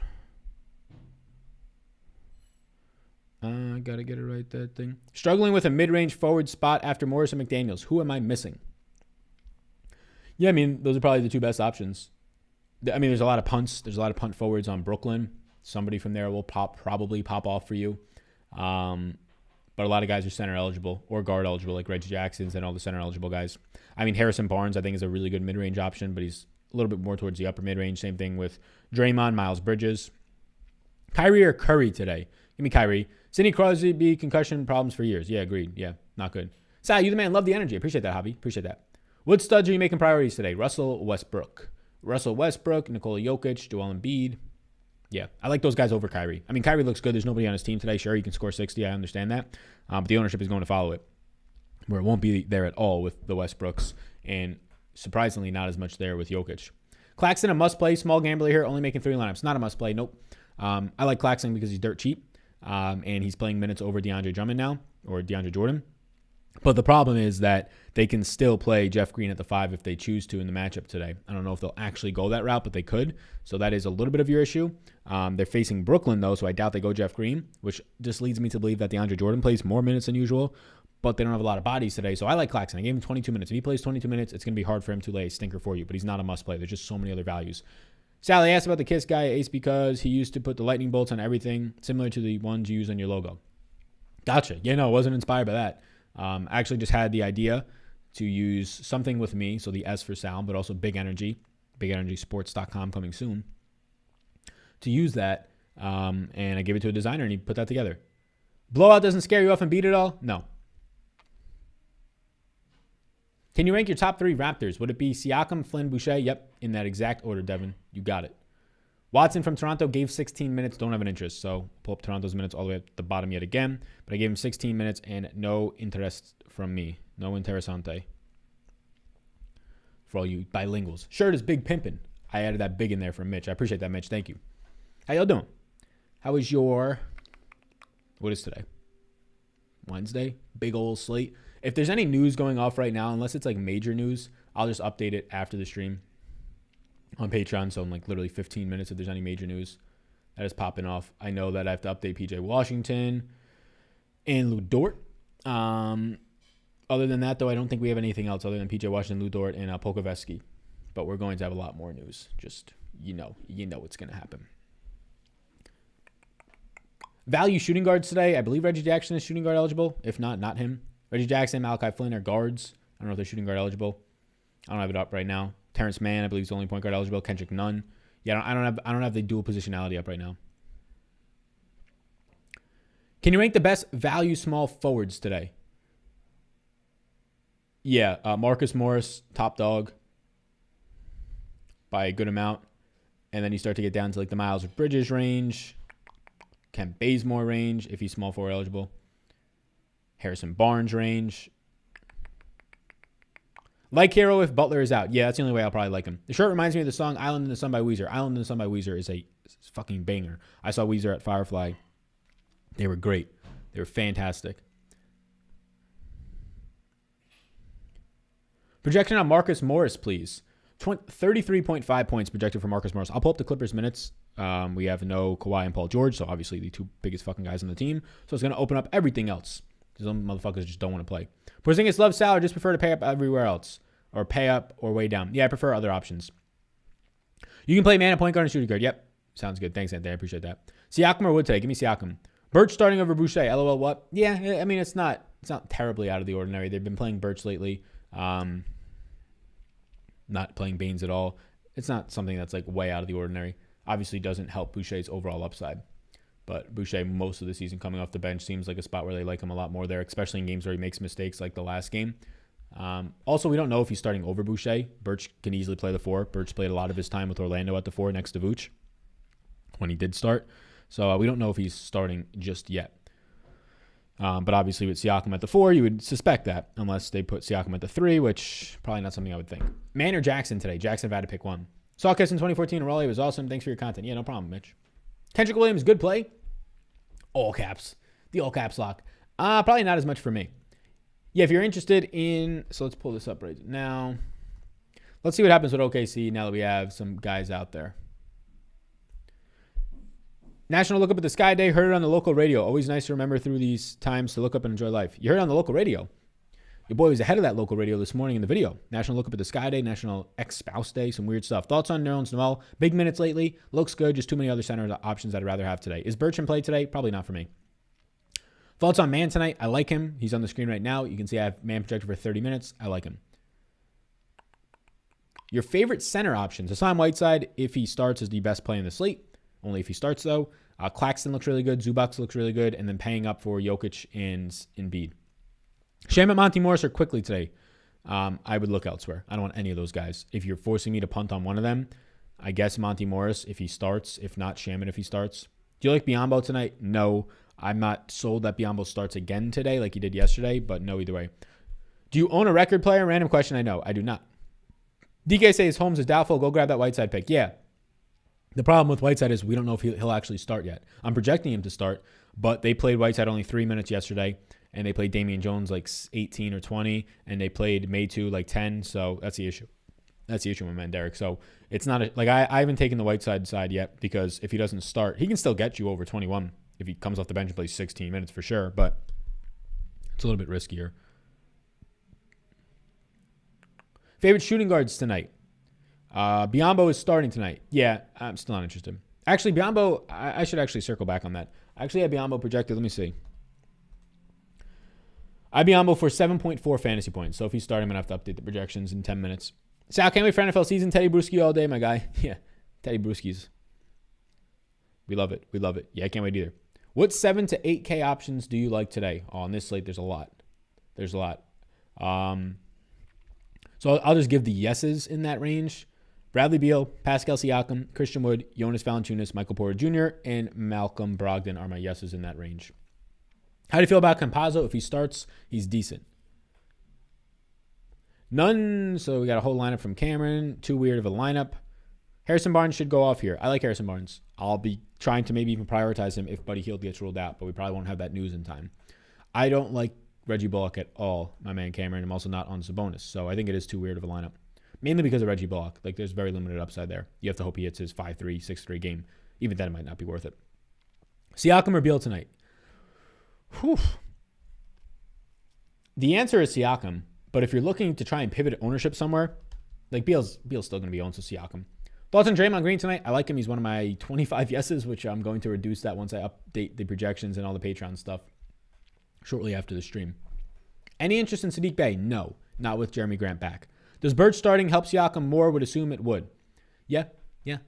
I got to get it right, that thing. Struggling with a mid-range forward spot after Morris and McDaniels. Who am I missing? Yeah, I mean, those are probably the two best options. I mean, there's a lot of punts. There's a lot of punt forwards on Brooklyn. Somebody from there will probably pop off for you. But a lot of guys are center eligible or guard eligible, like Reggie Jackson's and all the center eligible guys. I mean, Harrison Barnes, I think, is a really good mid-range option, but he's a little bit more towards the upper mid-range. Same thing with Draymond, Miles Bridges. Kyrie or Curry today? Give me Kyrie. Sidney Crosby, concussion problems for years. Yeah, agreed. Yeah, not good. Sal, you the man. Love the energy. Appreciate that, Javi. Appreciate that. What studs are you making priorities today? Russell Westbrook, Nikola Jokic, Joel Embiid. Yeah, I like those guys over Kyrie. I mean, Kyrie looks good. There's nobody on his team today. Sure, he can score 60. I understand that. But the ownership is going to follow it, where it won't be there at all with the Westbrooks, and surprisingly not as much there with Jokic. Claxton, a must-play. Small gambler here, only making 3 lineups. Not a must-play. Nope. I like Claxton because he's dirt cheap, and he's playing minutes over DeAndre Drummond now, or DeAndre Jordan. But the problem is that they can still play Jeff Green at the 5 if they choose to in the matchup today. I don't know if they'll actually go that route, but they could. So that is a little bit of your issue. They're facing Brooklyn, though, so I doubt they go Jeff Green, which just leads me to believe that DeAndre Jordan plays more minutes than usual, but they don't have a lot of bodies today. So I like Claxton. I gave him 22 minutes. If he plays 22 minutes, it's going to be hard for him to lay a stinker for you, but he's not a must-play. There's just so many other values. Sally asked about the Kiss guy, Ace, because he used to put the lightning bolts on everything, similar to the ones you use on your logo. Gotcha. Yeah, no, I wasn't inspired by that. I actually just had the idea to use something with me, so the S for Sal, but also Big Energy, BigEnergySports.com coming soon, to use that, and I gave it to a designer, and he put that together. Blowout doesn't scare you off and beat it all? No. Can you rank your top 3 Raptors? Would it be Siakam, Flynn, Boucher? Yep, in that exact order, Devin. You got it. Watson from Toronto gave 16 minutes. Don't have an interest, so pull up Toronto's minutes all the way at the bottom yet again. But I gave him 16 minutes and no interest from me. No interessante. For all you bilinguals. Shirt is big pimpin'. I added that big in there for Mitch. I appreciate that, Mitch. Thank you. How y'all doing? How is your... What is today? Wednesday? Big old slate. If there's any news going off right now, unless it's like major news, I'll just update it after the stream on Patreon. So in like literally 15 minutes, if there's any major news that is popping off, I know that I have to update PJ Washington and Lou Dort. Other than that, though, I don't think we have anything else other than PJ Washington, Lou Dort, and Polkovetsky. But we're going to have a lot more news. Just, you know what's going to happen. Value shooting guards today. I believe Reggie Jackson is shooting guard eligible. If not, not him. Reggie Jackson, Malachi Flynn are guards. I don't know if they're shooting guard eligible. I don't have it up right now. Terrence Mann, I believe, is the only point guard eligible. Kendrick Nunn. Yeah, I don't have the dual positionality up right now. Can you rank the best value small forwards today? Yeah, Marcus Morris, top dog by a good amount. And then you start to get down to like the Miles Bridges range, Kent Bazemore range, if he's small forward eligible, Harrison Barnes range. Like Hero if Butler is out. Yeah, that's the only way I'll probably like him. The shirt reminds me of the song Island in the Sun by Weezer. Island in the Sun by Weezer is a fucking banger. I saw Weezer at Firefly. They were great. They were fantastic. Projection on Marcus Morris, please. 33.5 points projected for Marcus Morris. I'll pull up the Clippers minutes. We have no Kawhi and Paul George, so obviously the two biggest fucking guys on the team. So it's going to open up everything else. Some motherfuckers just don't want to play. Porzingis loves salary, just prefer to pay up everywhere else. Or pay up or way down. Yeah, I prefer other options. You can play man at point guard and shooting guard. Yep. Sounds good. Thanks, Anthony. I appreciate that. Siakam or Wood today? Give me Siakam. Birch starting over Boucher. LOL, what? Yeah, I mean, it's not terribly out of the ordinary. They've been playing Birch lately. Not playing Baines at all. It's not something that's like way out of the ordinary. Obviously doesn't help Boucher's overall upside. But Boucher, most of the season coming off the bench, seems like a spot where they like him a lot more there, especially in games where he makes mistakes like the last game. Also, we don't know if he's starting over Boucher. Birch can easily play the 4. Birch played a lot of his time with Orlando at the 4 next to Vooch when he did start. So we don't know if he's starting just yet. But obviously with Siakam at the 4, you would suspect that unless they put Siakam at the 3, which probably not something I would think. Man or Jackson today? Jackson, if I had to pick one. Saw Kiss in 2014 in Raleigh. It was awesome. Thanks for your content. Yeah, no problem, Mitch. Kendrick Williams, good play. All caps. The all caps lock. Probably not as much for me. Yeah, if you're interested in... So let's pull this up right now. Let's see what happens with OKC now that we have some guys out there. National Look Up at the Sky Day. Heard it on the local radio. Always nice to remember through these times to look up and enjoy life. You heard it on the local radio. Your boy was ahead of that local radio this morning in the video. National Look Up at the Sky Day. National Ex-Spouse Day. Some weird stuff. Thoughts on Nerlens Noel? Big minutes lately. Looks good. Just too many other center options I'd rather have today. Is Birch in play today? Probably not for me. Thoughts on Man tonight? I like him. He's on the screen right now. You can see I have Man projected for 30 minutes. I like him. Your favorite center options. Hassan Whiteside, if he starts, is the best play in the slate. Only if he starts, though. Claxton looks really good. Zubac looks really good. And then paying up for Jokic and Embiid. Sham and Monty Morris are quickly today. I would look elsewhere. I don't want any of those guys. If you're forcing me to punt on one of them, I guess Monty Morris if he starts. If not, Shaman if he starts. Do you like Biyombo tonight? No. I'm not sold that Biyombo starts again today like he did yesterday, but no either way. Do you own a record player? Random question. I know. I do not. DK says Holmes is doubtful. Go grab that Whiteside pick. Yeah. The problem with Whiteside is we don't know if he'll actually start yet. I'm projecting him to start, but they played Whiteside only 3 minutes yesterday, and they played Damian Jones like 18 or 20, and they played Maytu like 10, so that's the issue. That's the issue with man, Derek. So it's not I haven't taken the Whiteside side yet because if he doesn't start, he can still get you over 21 if he comes off the bench and plays 16 minutes for sure, but it's a little bit riskier. Favorite shooting guards tonight? Biyombo is starting tonight. Yeah, I'm still not interested. Actually, Biyombo, I should actually circle back on that. I actually have Biyombo projected. Let me see. I have Biyombo for 7.4 fantasy points. So if he's starting, I'm going to have to update the projections in 10 minutes. Sal, can't wait for NFL season. Teddy Bruschi all day, my guy. Yeah, Teddy Bruschi's. We love it. We love it. Yeah, I can't wait either. What 7 to 8K options do you like today? Oh, on this slate, there's a lot. There's a lot. So I'll just give the yeses in that range. Bradley Beal, Pascal Siakam, Christian Wood, Jonas Valanciunas, Michael Porter Jr., and Malcolm Brogdon are my yeses in that range. How do you feel about Campazzo? If he starts, he's decent. None. So we got a whole lineup from Cameron. Too weird of a lineup. Harrison Barnes should go off here. I like Harrison Barnes. I'll be trying to maybe even prioritize him if Buddy Hield gets ruled out, but we probably won't have that news in time. I don't like Reggie Bullock at all, my man Cameron. I'm also not on Sabonis, so I think it is too weird of a lineup. Mainly because of Reggie Bullock. Like, there's very limited upside there. You have to hope he hits his 5-3, 6-3 game. Even then, it might not be worth it. Siakam or Beal tonight? Whew. The answer is Siakam. But if you're looking to try and pivot ownership somewhere, like Beal's still going to be owned, so Siakam. Thoughts on Draymond Green tonight? I like him. He's one of my 25 yeses, which I'm going to reduce that once I update the projections and all the Patreon stuff shortly after the stream. Any interest in Sadiq Bey? No, not with Jeremy Grant back. Does Birch starting help Siakam more? Would assume it would. Yeah.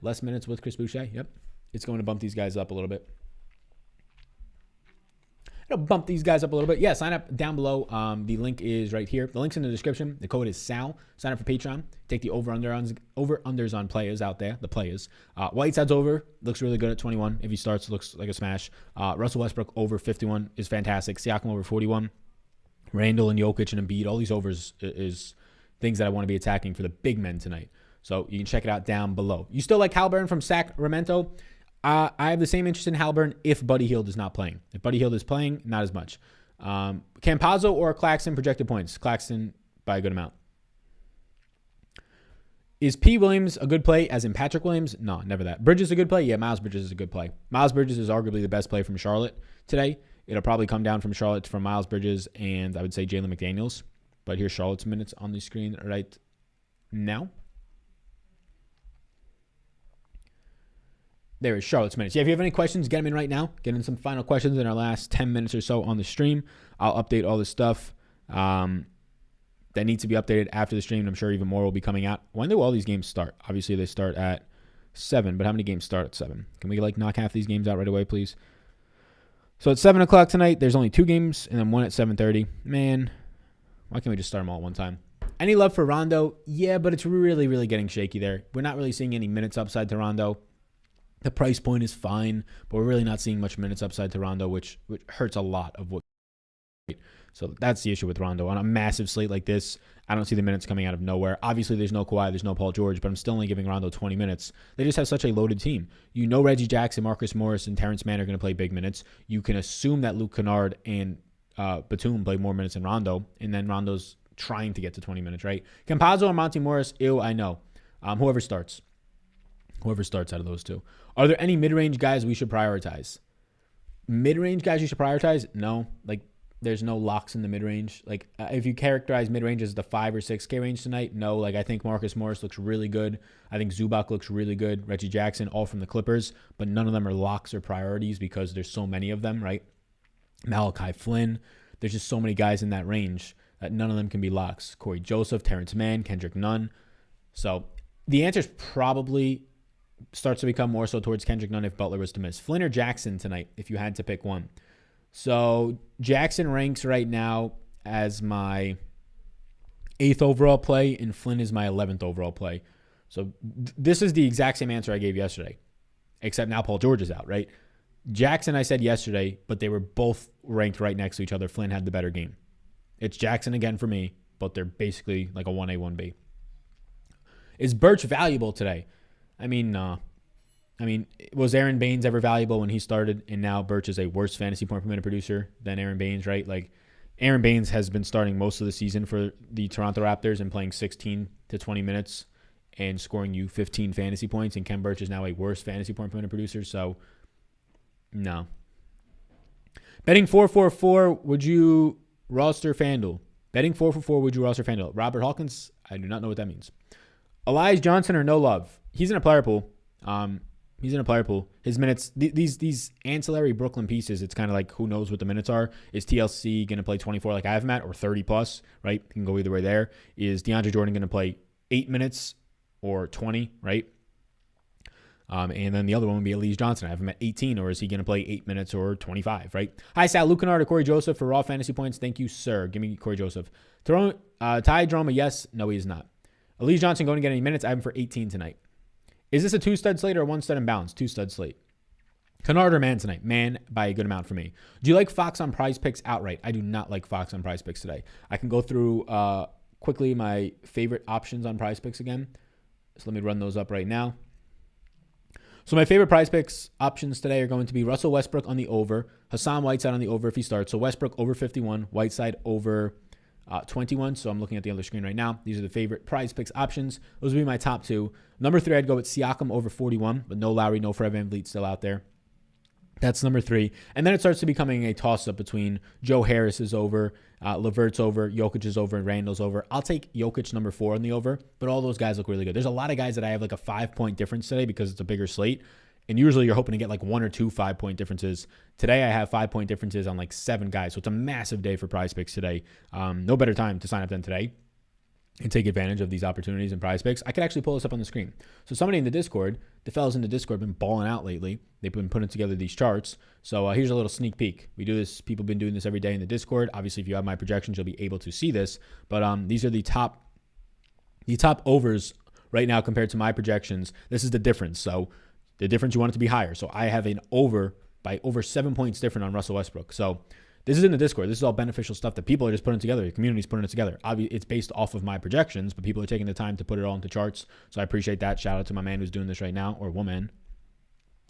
Less minutes with Chris Boucher. Yep. It's going to bump these guys up a little bit. bump these guys up a little bit. Yeah, sign up down below. The link is right here. The link's in the description. The code is SAL. Sign up for Patreon. Take the over-unders on players out there, the players. Whiteside's over. Looks really good at 21. If he starts, looks like a smash. Russell Westbrook over 51 is fantastic. Siakam over 41. Randall and Jokic and Embiid. All these overs is things that I want to be attacking for the big men tonight. So you can check it out down below. You still like Haliburton from Sacramento? I have the same interest in Haliburton if Buddy Hield is not playing. If Buddy Hield is playing, not as much. Campazzo or Claxton projected points? Claxton by a good amount. Is P. Williams a good play as in Patrick Williams? No, never that. Bridges a good play? Yeah, Miles Bridges is a good play. Miles Bridges is arguably the best play from Charlotte today. It'll probably come down from Charlotte from Miles Bridges and I would say Jalen McDaniels. But here's Charlotte's minutes on the screen right now. There is Charlotte's minutes. Yeah, if you have any questions, get them in right now. Get in some final questions in our last 10 minutes or so on the stream. I'll update all this stuff that needs to be updated after the stream. I'm sure even more will be coming out. When do all these games start? Obviously, they start at 7, but how many games start at 7? Can we knock half these games out right away, please? So at 7 o'clock tonight, there's only 2 games, and then one at 7:30. Man, why can't we just start them all at one time? Any love for Rondo? Yeah, but it's really, really getting shaky there. We're not really seeing any minutes upside to Rondo. The price point is fine, but we're really not seeing much minutes upside to Rondo, which hurts a lot of what. So that's the issue with Rondo. On a massive slate like this, I don't see the minutes coming out of nowhere. Obviously, there's no Kawhi, there's no Paul George, but I'm still only giving Rondo 20 minutes. They just have such a loaded team. You know Reggie Jackson, Marcus Morris, and Terrence Mann are going to play big minutes. You can assume that Luke Kennard and Batum play more minutes than Rondo, and then Rondo's trying to get to 20 minutes, right? Campazzo or Monty Morris? Ew, I know. Whoever starts out of those two. Are there any mid-range guys we should prioritize? Mid-range guys you should prioritize? No. There's no locks in the mid-range. If you characterize mid-range as the 5 or 6K range tonight, no. I think Marcus Morris looks really good. I think Zubac looks really good. Reggie Jackson, all from the Clippers. But none of them are locks or priorities because there's so many of them, right? Malachi Flynn. There's just so many guys in that range that none of them can be locks. Corey Joseph, Terrence Mann, Kendrick Nunn. So the answer is probably starts to become more so towards Kendrick Nunn if Butler was to miss. Flynn or Jackson tonight, if you had to pick one. So Jackson ranks right now as my 8th overall play, and Flynn is my 11th overall play. So this is the exact same answer I gave yesterday, except now Paul George is out, right? Jackson I said yesterday, but they were both ranked right next to each other. Flynn had the better game. It's Jackson again for me, but they're basically like a 1A, 1B. Is Birch valuable today? Was Aaron Baines ever valuable when he started? And now Birch is a worse fantasy point per minute producer than Aaron Baines, right? Aaron Baines has been starting most of the season for the Toronto Raptors and playing 16 to 20 minutes and scoring you 15 fantasy points. And Ken Birch is now a worse fantasy point per minute producer. So, no. Betting 444, would you roster FanDuel? Betting 444, would you roster FanDuel? Robert Hawkins, I do not know what that means. Elias Johnson or no love? He's in a player pool. His minutes, these ancillary Brooklyn pieces, it's kind of like who knows what the minutes are. Is TLC going to play 24 like I have him at, or 30 plus, right? You can go either way there. Is DeAndre Jordan going to play 8 minutes or 20, right? And then the other one would be Elias Johnson. I have him at 18, or is he going to play 8 minutes or 25, right? Hi, Sal. Luke Kennard or Corey Joseph for raw fantasy points. Thank you, sir. Give me Corey Joseph. Ty Drama, yes. No, he is not. Elias Johnson going to get any minutes. I have him for 18 tonight. Is this a 2-stud slate or a 1-stud and balance? 2-stud slate. Kennard or Mann tonight? Mann by a good amount for me. Do you like Fox on Prize Picks outright? I do not like Fox on Prize Picks today. I can go through quickly my favorite options on Prize Picks again. So let me run those up right now. So my favorite Prize Picks options today are going to be Russell Westbrook on the over, Hassan Whiteside on the over if he starts. So Westbrook over 51, Whiteside over 21. So I'm looking at the other screen right now. These are the favorite Prize Picks options. Those would be my top 2. Number 3, I'd go with Siakam over 41, but no Lowry, no Fred VanVleet still out there. That's number 3. And then it starts to becoming a toss-up between Joe Harris is over, LeVert's over, Jokic is over, and Randall's over. I'll take Jokic number 4 on the over, but all those guys look really good. There's a lot of guys that I have like a 5-point difference today because it's a bigger slate. And usually you're hoping to get like 1 or 2 5-point differences. Today I have 5-point differences on like 7 guys. So it's a massive day for Prize Picks today. No better time to sign up than today. and take advantage of these opportunities and prize picks, I could actually pull this up on the screen. So somebody in the Discord, the fellas in the Discord have been balling out lately. They've been putting together these charts. So here's a little sneak peek. We do this. People have been doing this every day in the Discord. Obviously, if you have my projections, you'll be able to see this. But these are the top overs right now compared to my projections. This is the difference. So the difference, you want it to be higher. So I have an over by over 7 points different on Russell Westbrook. So this is in the Discord. This is all beneficial stuff that people are just putting together. The community's putting it together. Obviously, it's based off of my projections, but people are taking the time to put it all into charts. So I appreciate that. Shout out to my man who's doing this right now, or woman.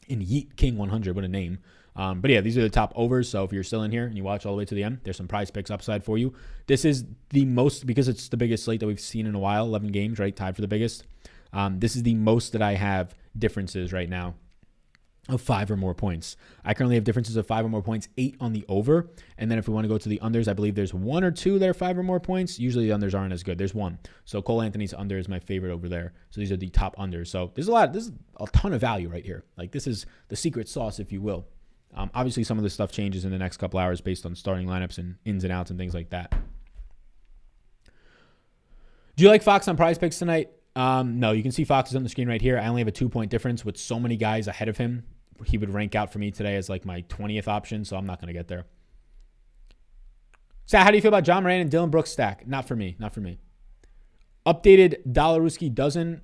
In Yeet King 100, what a name. But yeah, these are the top overs. So if you're still in here and you watch all the way to the end, there's some prize picks upside for you. This is the most, because it's the biggest slate that we've seen in a while, 11 games, right? Tied for the biggest. This is the most that I have differences right now of 5 or more points. I currently have differences of 5 or more points, 8 on the over. And then if we want to go to the unders, I believe there's 1 or 2 that are 5 or more points. Usually the unders aren't as good. There's 1. So Cole Anthony's under is my favorite over there. So these are the top unders. So there's a ton of value right here. Like, this is the secret sauce, if you will. Obviously some of this stuff changes in the next couple hours based on starting lineups and ins and outs and things like that. Do you like Fox on prize picks tonight? No, you can see Fox is on the screen right here. I only have a 2-point difference with so many guys ahead of him. He would rank out for me today as like my 20th option, so I'm not going to get there. So how do you feel about John Moran and Dylan Brooks stack? Not for me. Not for me. Updated Dolaruski dozen.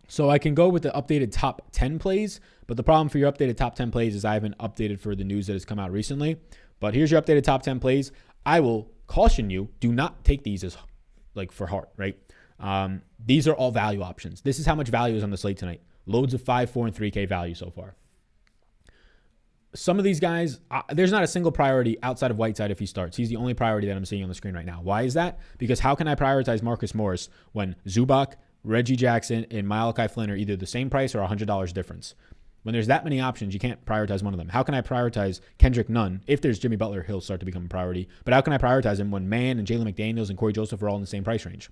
So I can go with the updated top 10 plays, but the problem for your updated top 10 plays is I haven't updated for the news that has come out recently. But here's your updated top 10 plays. I will caution you, do not take these as like for heart, right? These are all value options. This is how much value is on the slate tonight. Loads of 5, 4, and 3K value so far. Some of these guys, there's not a single priority outside of Whiteside if he starts. He's the only priority that I'm seeing on the screen right now. Why is that? Because how can I prioritize Marcus Morris when Zubac, Reggie Jackson, and Malachi Flynn are either the same price or $100 difference? When there's that many options, you can't prioritize one of them. How can I prioritize Kendrick Nunn? If there's Jimmy Butler, he'll start to become a priority. But how can I prioritize him when Mann and Jalen McDaniels and Corey Joseph are all in the same price range?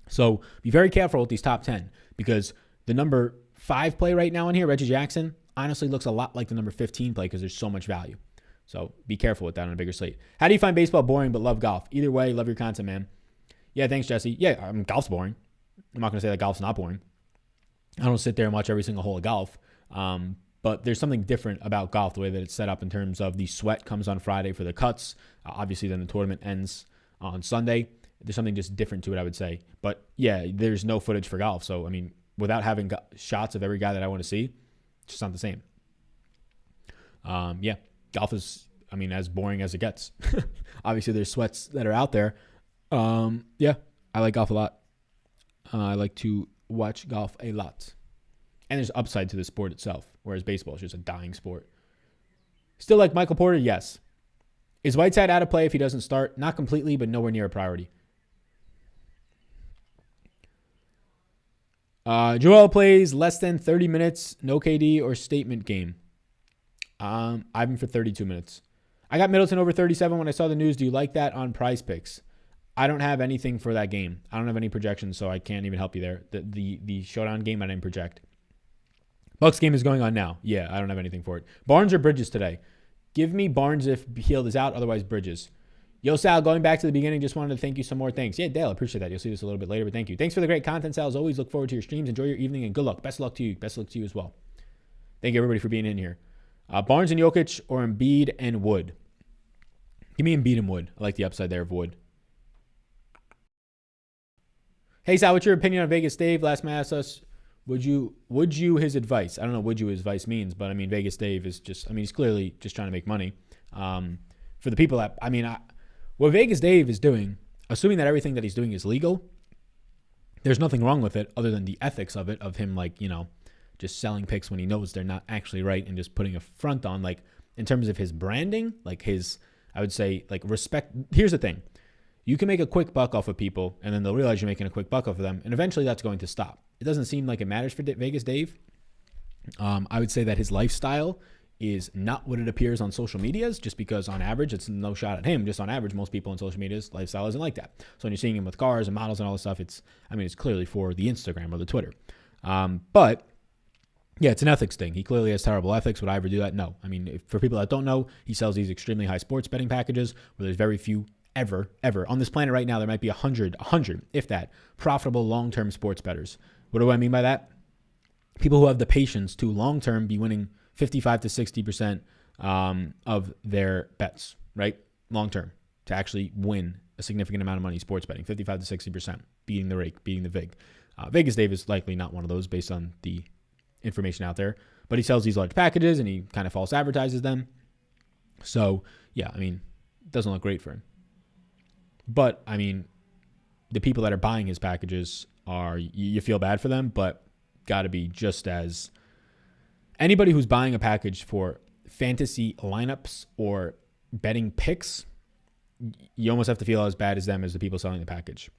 So be very careful with these top 10 because the number 5 play right now in here, Reggie Jackson, honestly looks a lot like the number 15 play because there's so much value. So be careful with that on a bigger slate. How do you find baseball boring but love golf? Either way, love your content, man. Yeah, thanks, Jesse. Yeah, golf's boring. I'm not going to say that golf's not boring. I don't sit there and watch every single hole of golf. But there's something different about golf, the way that it's set up in terms of the sweat comes on Friday for the cuts. Obviously, then the tournament ends on Sunday. There's something just different to it, I would say. But yeah, there's no footage for golf. So, I mean, without having shots of every guy that I want to see, it's just not the same. Yeah, golf is, I mean, as boring as it gets. Obviously, there's sweats that are out there. Yeah, I like golf a lot. I like to watch golf a lot. And there's upside to the sport itself, whereas baseball is just a dying sport. Still like Michael Porter? Yes. Is Whiteside out of play if he doesn't start? Not completely, but nowhere near a priority. Joel plays less than 30 minutes, no KD or statement game. I'm for 32 minutes. I got Middleton over 37 when I saw the news. Do you like that on Prize Picks? I don't have anything for that game. I don't have any projections, so I can't even help you there. The showdown game, I didn't project. Bucks game is going on now. Yeah, I don't have anything for it. Barnes or Bridges today? Give me Barnes if Hield is out, otherwise Bridges. Yo, Sal, going back to the beginning, just wanted to thank you some more. Thanks. Yeah, Dale, appreciate that. You'll see this a little bit later, but thank you. Thanks for the great content, Sal. As always, look forward to your streams. Enjoy your evening, and good luck. Best of luck to you. Best of luck to you as well. Thank you, everybody, for being in here. Barnes and Jokic or Embiid and Wood? Give me Embiid and Wood. I like the upside there of Wood. Hey, Sal, what's your opinion on Vegas Dave? Last man asked us, would you his advice? I don't know what his advice means, but I mean, Vegas Dave is just, I mean, he's clearly just trying to make money. For the people that, I mean, what Vegas Dave is doing, assuming that everything that he's doing is legal, there's nothing wrong with it other than the ethics of it, of him, like, you know, just selling picks when he knows they're not actually right and just putting a front on, like, in terms of his branding, like his, I would say, like, respect. Here's the thing. You can make a quick buck off of people, and then they'll realize you're making a quick buck off of them, and eventually that's going to stop. It doesn't seem like it matters for Vegas Dave. I would say that his lifestyle is not what it appears on social medias, just because on average, it's no shot at him. Just on average, most people on social media's lifestyle isn't like that. So when you're seeing him with cars and models and all this stuff, it's clearly for the Instagram or the Twitter. But yeah, it's an ethics thing. He clearly has terrible ethics. Would I ever do that? No. I mean, for people that don't know, he sells these extremely high sports betting packages where there's very few ever on this planet right now, there might be 100, if that, profitable long-term sports bettors. What do I mean by that? People who have the patience to long-term be winning 55 to 60% of their bets, right? Long-term, to actually win a significant amount of money sports betting, 55 to 60%, beating the rake, beating the VIG. Vegas Dave is likely not one of those based on the information out there, but he sells these large packages and he kind of false advertises them. So, yeah, I mean, it doesn't look great for him. But, I mean, the people that are buying his packages you feel bad for them, but got to be just as... Anybody who's buying a package for fantasy lineups or betting picks, you almost have to feel as bad as them as the people selling the package.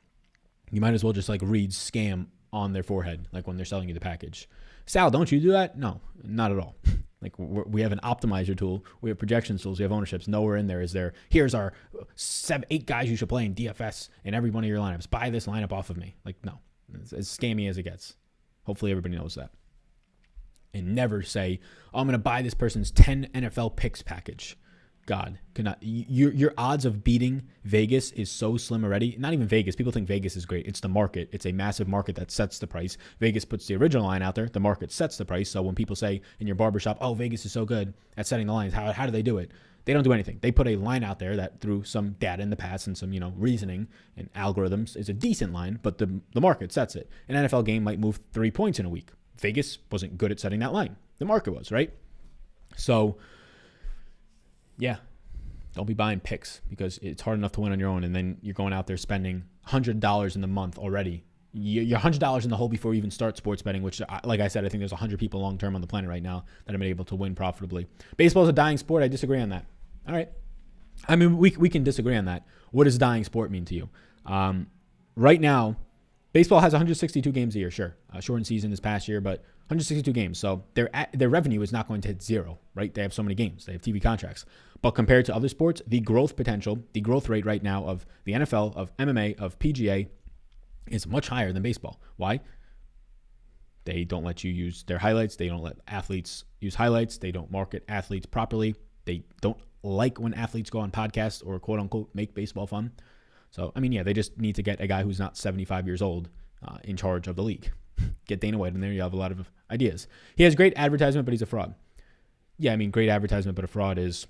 You might as well just like read scam on their forehead, like when they're selling you the package. Sal, don't you do that? No, not at all. Like we have an optimizer tool, we have projections tools, we have ownerships. Nowhere in there is there, here's our 8 guys you should play in DFS in every one of your lineups. Buy this lineup off of me. Like, no, it's as scammy as it gets. Hopefully everybody knows that. And never say, oh, I'm going to buy this person's 10 NFL picks package. God, cannot. Your odds of beating Vegas is so slim already. Not even Vegas. People think Vegas is great. It's the market. It's a massive market that sets the price. Vegas puts the original line out there. The market sets the price. So when people say in your barbershop, oh, Vegas is so good at setting the lines, how do they do it? They don't do anything. They put a line out there that through some data in the past and some, reasoning and algorithms is a decent line, but the market sets it. An NFL game might move 3 points in a week. Vegas wasn't good at setting that line. The market was, right? So, yeah, don't be buying picks because it's hard enough to win on your own, and then you're going out there spending $100 in the month already. You're $100 in the hole before you even start sports betting, which, like I said, I think there's 100 people long-term on the planet right now that have been able to win profitably. Baseball is a dying sport. I disagree on that. All right. I mean, we can disagree on that. What does dying sport mean to you? Right now, baseball has 162 games a year, sure. Shortened season this past year, but 162 games. So their revenue is not going to hit zero, right? They have so many games. They have TV contracts. But compared to other sports, the growth potential, the growth rate right now of the NFL, of MMA, of PGA is much higher than baseball. Why? They don't let you use their highlights. They don't let athletes use highlights. They don't market athletes properly. They don't like when athletes go on podcasts or quote unquote make baseball fun. So, I mean, yeah, they just need to get a guy who's not 75 years old in charge of the league. Get Dana White in there. You have a lot of ideas. He has great advertisement, but he's a fraud. Yeah, I mean, great advertisement, but a fraud is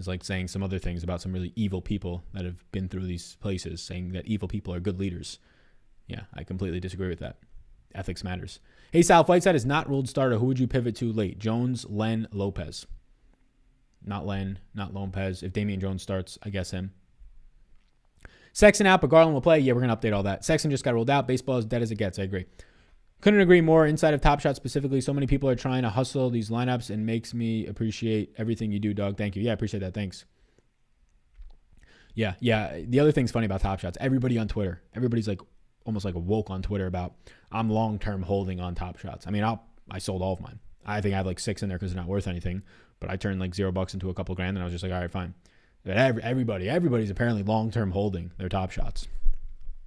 like saying some other things about some really evil people that have been through these places, saying that evil people are good leaders. Yeah, I completely disagree with that. Ethics matters. Hey, Sal, Whiteside is not ruled starter. Who would you pivot to late? Jones, Len, Lopez. Not Len, not Lopez. If Damian Jones starts, I guess him. Sexton out, but Garland will play. Yeah, we're going to update all that. Sexton just got ruled out. Baseball is dead as it gets. I agree. Couldn't agree more. Inside of Top Shot specifically, so many people are trying to hustle these lineups and makes me appreciate everything you do, dog. Thank you. Yeah, I appreciate that. Thanks. Yeah. The other thing's funny about Top Shots, everybody on Twitter, everybody's like almost like woke on Twitter about I'm long-term holding on Top Shots. I mean, I sold all of mine. I think I have like 6 in there because they're not worth anything, but I turned like $0 into a couple grand and I was just like, all right, fine. But everybody's apparently long-term holding their Top Shots.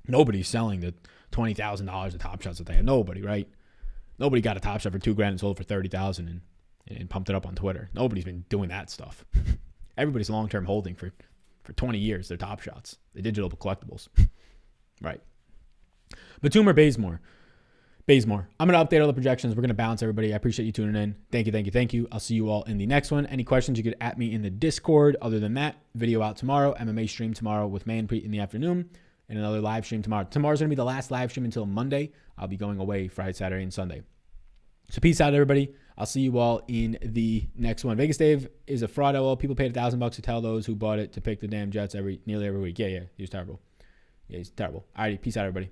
Nobody's selling the $20,000 of Top Shots that they have. Nobody, right? Nobody got a Top Shot for $2,000 and sold it for $30,000 and pumped it up on Twitter. Nobody's been doing that stuff. Everybody's long-term holding for 20 years their Top Shots, the digital collectibles. Right. Batum or Bazemore? Bazemore. I'm going to update all the projections. We're going to bounce everybody. I appreciate you tuning in. Thank you. I'll see you all in the next one. Any questions, you could at me in the Discord. Other than that, video out tomorrow. MMA stream tomorrow with Manpreet in the afternoon. And another live stream tomorrow. Tomorrow's going to be the last live stream until Monday. I'll be going away Friday, Saturday, and Sunday. So peace out, everybody. I'll see you all in the next one. Vegas Dave is a fraud. People paid $1,000 to tell those who bought it to pick the damn Jets nearly every week. Yeah, he was terrible. Yeah, he's terrible. All righty, peace out, everybody.